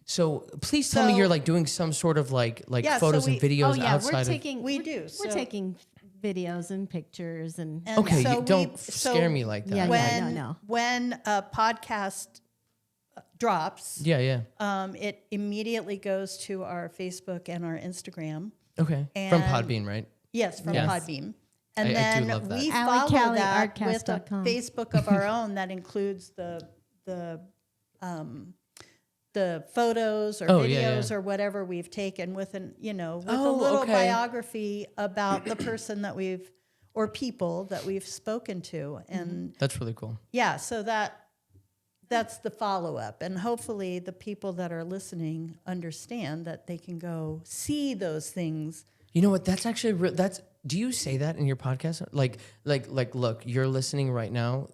so please tell me So- you're doing some sort of Yeah, so photos and we- videos Oh yeah, outside we're of. taking We do, We're so- taking videos and pictures and And Okay, so you don't we- scare me like that. Yeah, when no. when a podcast drops, Yeah. it immediately goes to our Facebook and our Instagram. Okay. From And- Podbean, right? Yes, from Yes. Podbeam. And I do then love that. we follow that with a AllieCallieArtcast.com. Facebook of our own that includes the photos or Oh, videos yeah, yeah. or whatever we've taken with with a Oh, little okay. biography about the person that we've or people that we've spoken to. And That's really cool. yeah, so that's the follow up. And hopefully the people that are listening understand that they can go see those things. You know what? That's actually that's. Do you say that in your podcast? Like, look, you're listening right now.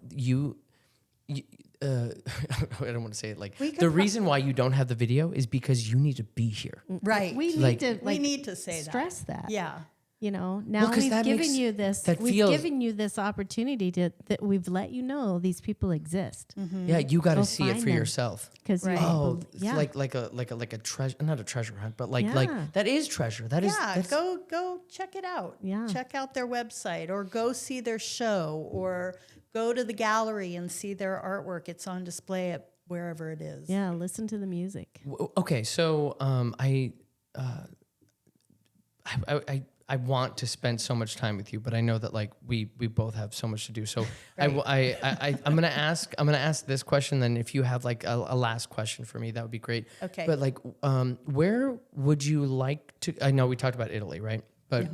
I don't want to say it like We could the reason why you don't have the video is because you need to be here. Right. We need Like- to we need to say stress that. Yeah. You know, now 'cause we've that given makes- you this. that We've feels- given you this opportunity that we've let you know these people exist Yeah, you got to Go see it find for them. yourself. because Right. Oh, it's yeah, like a treasure, not a treasure hunt, but like Yeah. that is treasure. That is Yeah, that's, go check it out. Yeah. Check out their website or go see their show or go to the gallery and see their artwork. It's on display at wherever it is. yeah. Listen to the music. okay. So I want to spend so much time with you, but I know that like we both have so much to do. So I'm gonna ask this question. Then if you have like a last question for me, that would be great. Okay. But like, where would you like to? I know we talked about Italy, right? But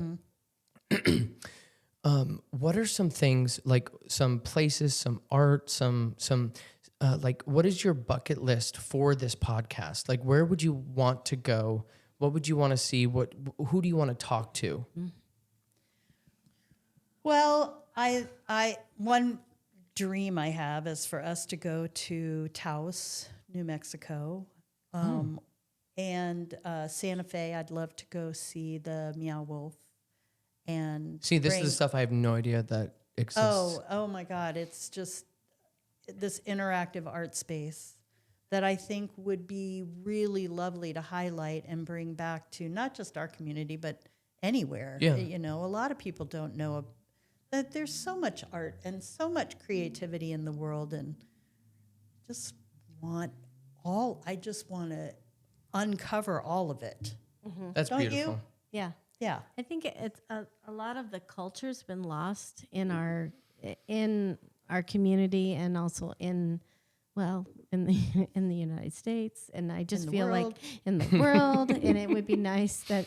what are some things like some places, some art, some like what is your bucket list for this podcast? Like, where would you want to go? What would you want to see? Who do you want to talk to? Well, I one dream I have is for us to go to Taos, New Mexico, and Santa Fe. I'd love to go see the Meow Wolf. And See, this is bring- the stuff I have no idea that exists. Oh my God! It's just this interactive art space that I think would be really lovely to highlight and bring back to not just our community, but anywhere. Yeah. You know, a lot of people don't know that there's so much art and so much creativity in the world, and I just want to uncover all of it. That's Don't you? beautiful. Yeah. Yeah. I think it's a lot of the culture's been lost in our community and also in the United States, and I just the feel like world. in the world, and it would be nice that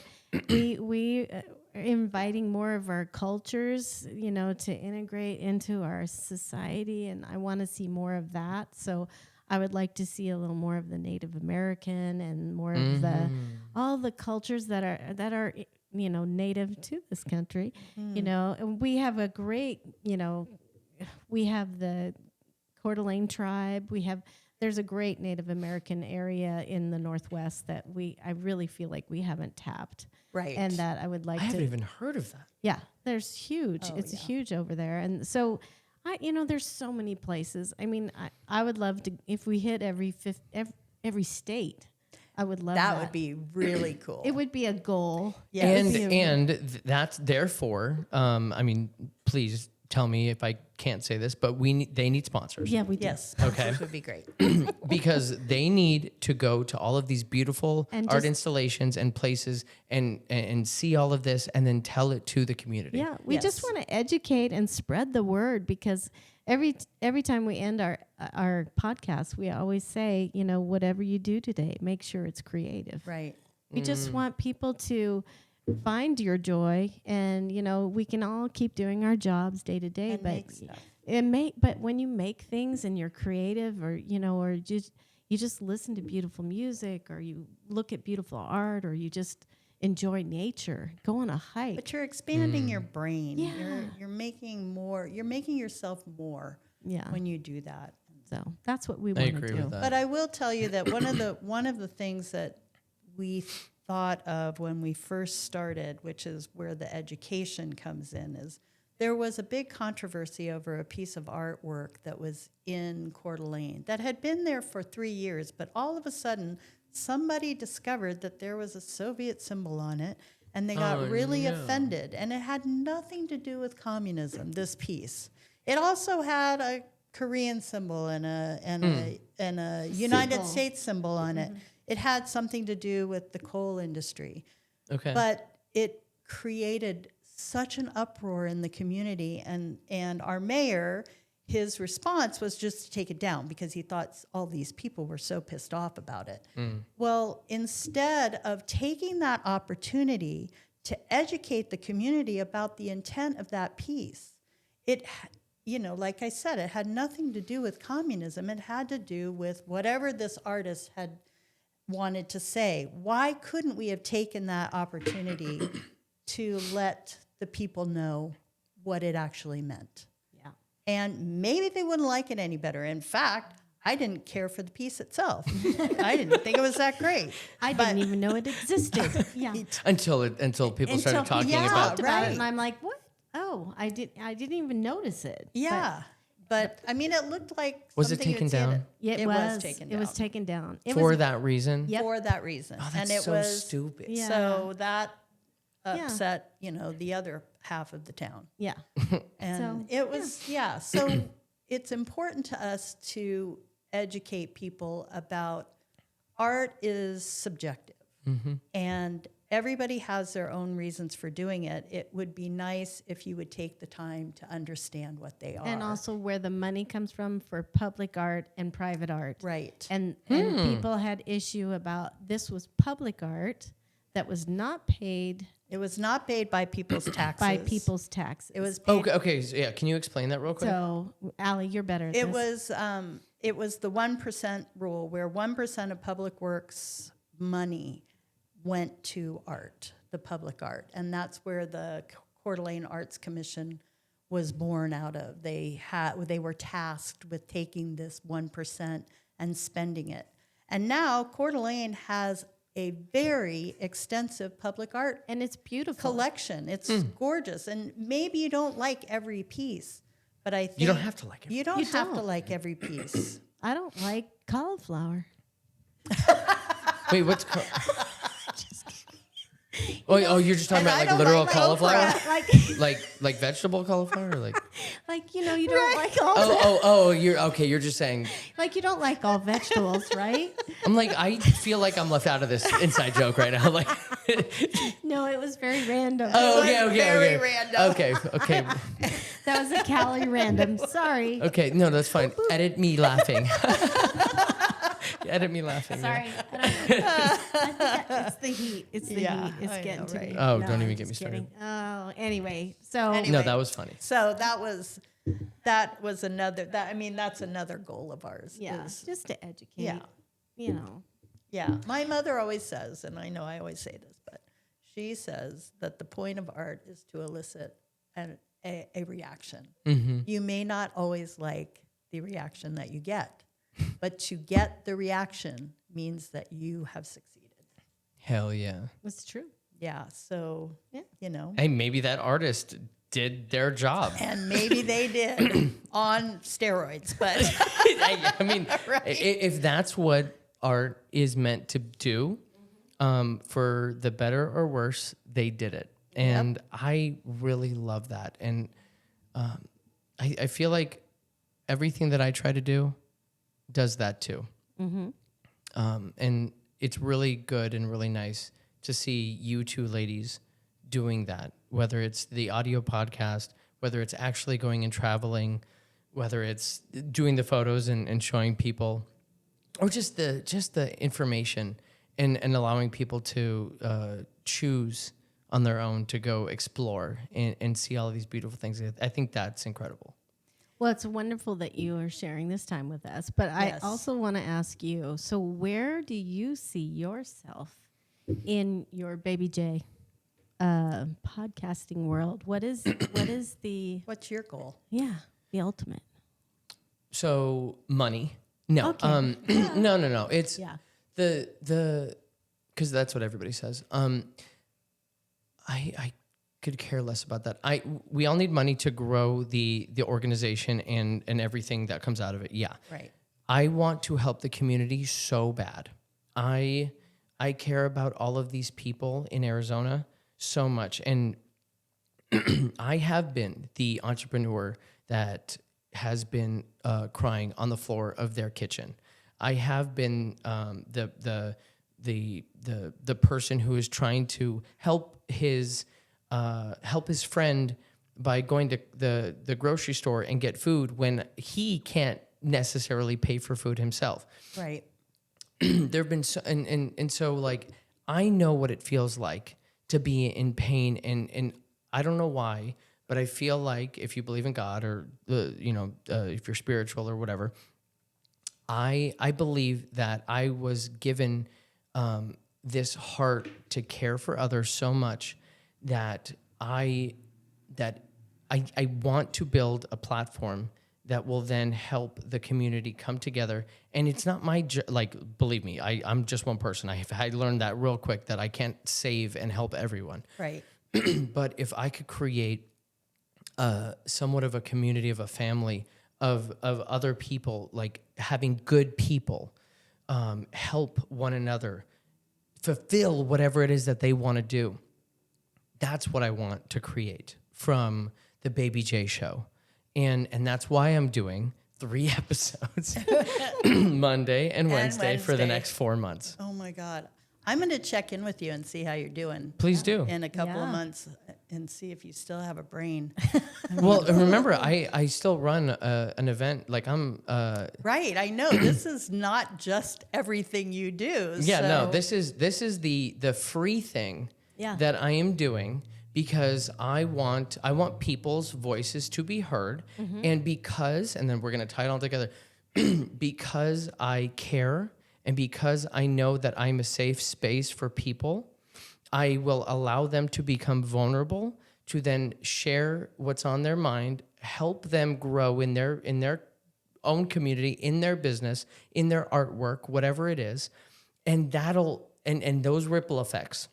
we are inviting more of our cultures, you know, to integrate into our society, and I want to see more of that. So I would like to see a little more of the Native American and more of all the cultures that are you know, native to this country, you know, and we have a great, you know, we have the Coeur d'Alene tribe. There's a great Native American area in the Northwest that I really feel like we haven't tapped. Right. And that I would like I to. haven't even heard of that. Yeah, there's huge. It's huge over there. And so, there's so many places. I mean, I would love to, if we hit every state, I would love that. That would be really cool. It would be a goal. Yeah. And that's therefore, I mean, please tell me if I can't say this, but they need sponsors. Yeah, we do. Yes. Okay. This would be great. Because they need to go to all of these beautiful And art just- installations and places and see all of this and then tell it to the community. Yeah, we just Yes. want to educate and spread the word, because every time we end our podcast, we always say, you know, whatever you do today, make sure it's creative. Right. We just want people to find your joy, and you know, we can all keep doing our jobs day to day, And but make stuff. but when you make things and you're creative, or you know, or you just listen to beautiful music, or you look at beautiful art, or you just enjoy nature, go on a hike. But you're expanding your brain. Yeah. You're making more. You're making yourself more Yeah. when you do that. So that's what we I want to agree do. with that. But I will tell you that one of the things that we thought of when we first started, which is where the education comes in, is there was a big controversy over a piece of artwork that was in Coeur d'Alene that had been there for 3 years, but all of a sudden somebody discovered that there was a Soviet symbol on it, and they got really offended. And it had nothing to do with communism, this piece. It also had a Korean symbol and a United States symbol on it. It had something to do with the coal industry. Okay. But it created such an uproar in the community, and our mayor, his response was just to take it down because he thought all these people were so pissed off about it. Well, instead of taking that opportunity to educate the community about the intent of that piece, it, like I said, it had nothing to do with communism. It had to do with whatever this artist had wanted to say. Why couldn't we have taken that opportunity to let the people know what it actually meant? Yeah. And maybe they wouldn't like it any better. In fact, I didn't care for the piece itself. I didn't think it was that great. I didn't even know it existed. Yeah. Until people started talking yeah, about About right. it, and I'm like, what? Oh, I didn't even notice it. Yeah. But I mean, it looked like Was it something you'd taken see at down? a- Yeah, it was taken down. It was taken down. It for was, that reason. Yep. for that reason. Oh, that's and it so was stupid. Yeah. so that Yeah. upset, the other half of the town. Yeah. And So, it was, so it's important to us to educate people about art is subjective. And everybody has their own reasons for doing it. It would be nice if you would take the time to understand what they are. And also where the money comes from for public art and private art. Right. And people had issue about this was public art that was not paid It was not paid by people's taxes. by people's taxes. It was paid. Okay. So yeah. Can you explain that real quick? So, Allie, you're better at It this. was the 1% rule, where 1% of public works money went to art, the public art, and that's where the Coeur d'Alene Arts Commission was born out of. They were tasked with taking this 1% and spending it, and now Coeur d'Alene has a very extensive public art And it's beautiful. collection. It's gorgeous, and maybe you don't like every piece, but I think You don't have to like it. You don't You have to don't. like every piece. I don't like cauliflower. Wait, what's oh, you're just talking And I about like don't literal like cauliflower, like, like vegetable cauliflower, or like you don't like all you're okay. You're just saying. like you don't like all vegetables, right? I'm like, I feel like I'm left out of this inside joke right now. Like, No, it was very random. oh, okay, very random. Okay. That was a Cali random. Sorry. Okay, no, that's fine. Edit me laughing. Edit me laughing. Sorry. I think it's the heat. It's the Yeah, heat. It's I getting know, to right? me. Oh, No, don't even I'm get me just started. kidding. Oh, anyway. So Anyway. No, that was funny. So that's another goal of ours. yeah, is- just to educate. Yeah. You know. yeah. My mother always says, and I know I always say this, but she says that the point of art is to elicit a reaction. You may not always like the reaction that you get, but to get the reaction means that you have succeeded. Hell yeah. It's true. Yeah. So, Yeah. Hey, maybe that artist did their job. And maybe they did on steroids, but I mean, if that's what art is meant to do, for the better or worse, they did it. And I really love that. And I feel like everything that I try to do does that too. And it's really good and really nice to see you two ladies doing that, whether it's the audio podcast, whether it's actually going and traveling, whether it's doing the photos and showing people, or just the information and allowing people to choose on their own to go explore and see all of these beautiful things. I think that's incredible. Well, it's wonderful that you are sharing this time with us. But Yes. I also want to ask you, so where do you see yourself in your Baby J podcasting world? What is the what's your goal? the ultimate? So money. No. Okay. No. It's Yeah. the because that's what everybody says. I could care less about that. We all need money to grow the organization and everything that comes out of it. Yeah. Right. I want to help the community so bad. I care about all of these people in Arizona so much. And I have been the entrepreneur that has been crying on the floor of their kitchen. I have been the person who is trying to help his help his friend by going to the grocery store and get food when he can't necessarily pay for food himself. Right. There have been so, and so like I know what it feels like to be in pain, and I don't know why, but I feel like if you believe in God or if you're spiritual or whatever, I believe that I was given this heart to care for others so much that I want to build a platform that will then help the community come together. And it's not my believe me, I'm just one person. I learned that real quick that I can't save and help everyone. Right. But if I could create somewhat of a community, of a family of other people, like having good people help one another, fulfill whatever it is that they want to do. That's what I want to create from the Baby J Show. And that's why I'm doing 3 episodes Monday and Wednesday for the Wednesday. next 4 months. Oh my God. I'm going to check in with you and see how you're doing. Please do. In a couple of Yeah. months and see if you still have a brain. Well, remember, I still run an event. Like I'm. Right. I know this is not just everything you do. Yeah. No. so- This is the free thing Yeah. that I am doing because I want people's voices to be heard, and then we're gonna tie it all together. Because I care and because I know that I'm a safe space for people, I will allow them to become vulnerable, to then share what's on their mind, help them grow in their own community, in their business, in their artwork, whatever it is. And that'll and those ripple effects,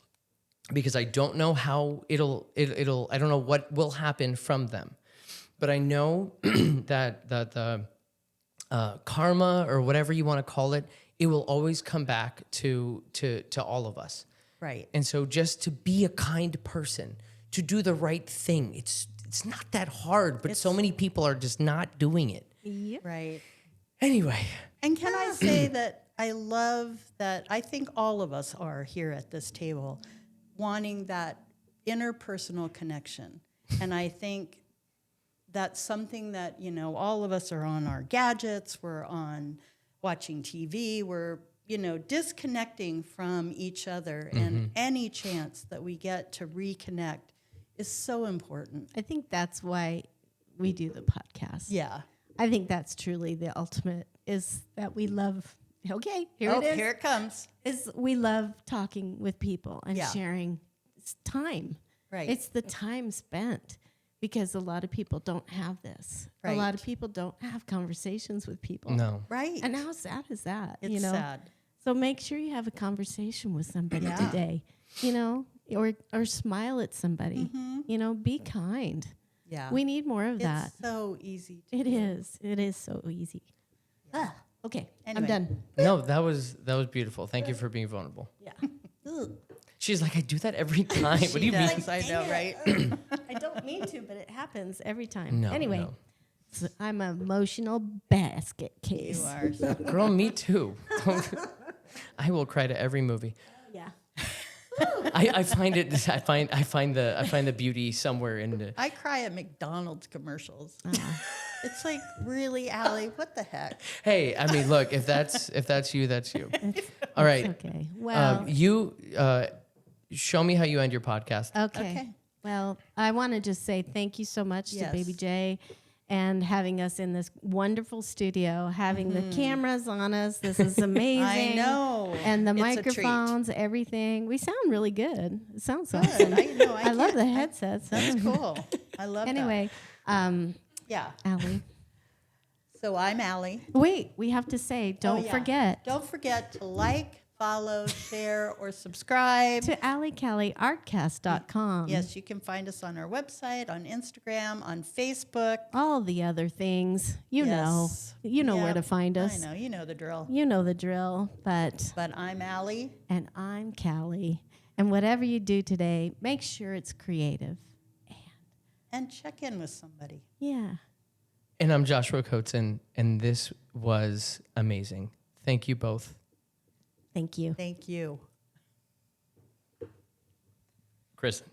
because I don't know how it'll I don't know what will happen from them. But I know that the karma or whatever you want to call it, it will always come back to all of us. Right. And so just to be a kind person, to do the right thing, it's not that hard, but so many people are just not doing it. Yep. Right. Anyway, And can I say that I love that I think all of us are here at this table wanting that interpersonal connection. And I think that's something that, all of us are on our gadgets, we're on watching TV, we're, disconnecting from each other. And any chance that we get to reconnect is so important. I think that's why we do the podcast. Yeah. I think that's truly the ultimate, is that we love, okay, here Oh, it is. here it comes. Is we love talking with people and Yeah. sharing. It's time. Right. It's the time spent, because a lot of people don't have this. A Right. lot of people don't have conversations with people. no. Right. And how sad is that? It's sad. So make sure you have a conversation with somebody today, or smile at somebody, be kind. Yeah. We need more of It's that. so easy. It is so easy. Okay, Anyway. I'm done. No, that was beautiful. Thank you for being vulnerable. Yeah. She's like, I do that every time. What do you mean? I know, right? I don't mean to, but it happens every time. No, Anyway, no. so I'm an emotional basket case. You are. Girl, me too. I will cry to every movie. Yeah. I find the beauty somewhere in the. I cry at McDonald's commercials. It's like, really, Allie? What the heck? Hey, I mean, look, if that's you, that's you. All right. Okay. Well, You show me how you end your podcast. okay. Okay. Well, I want to just say thank you so much Yes. to Baby J and having us in this wonderful studio, having the cameras on us. This is amazing. I know. And the It's a treat. microphones, everything. We sound really good. It sounds Good. awesome. I know. I love the headsets. That's cool. I love Anyway, that. Yeah. Allie. So I'm Allie. Wait, we have to say, don't yeah. forget Don't forget to like, follow, share, or subscribe. to AllieCallieArtcast.com. Yes, you can find us on our website, on Instagram, on Facebook. All the other things. You know. Yes. You know where Yep. to find us. I know. You know the drill. You know the drill. But I'm Allie. and I'm Callie. And whatever you do today, make sure it's creative. And check in with somebody. Yeah. And I'm Joshua Coates, and this was amazing. Thank you both. Thank you. Thank you. Kristen.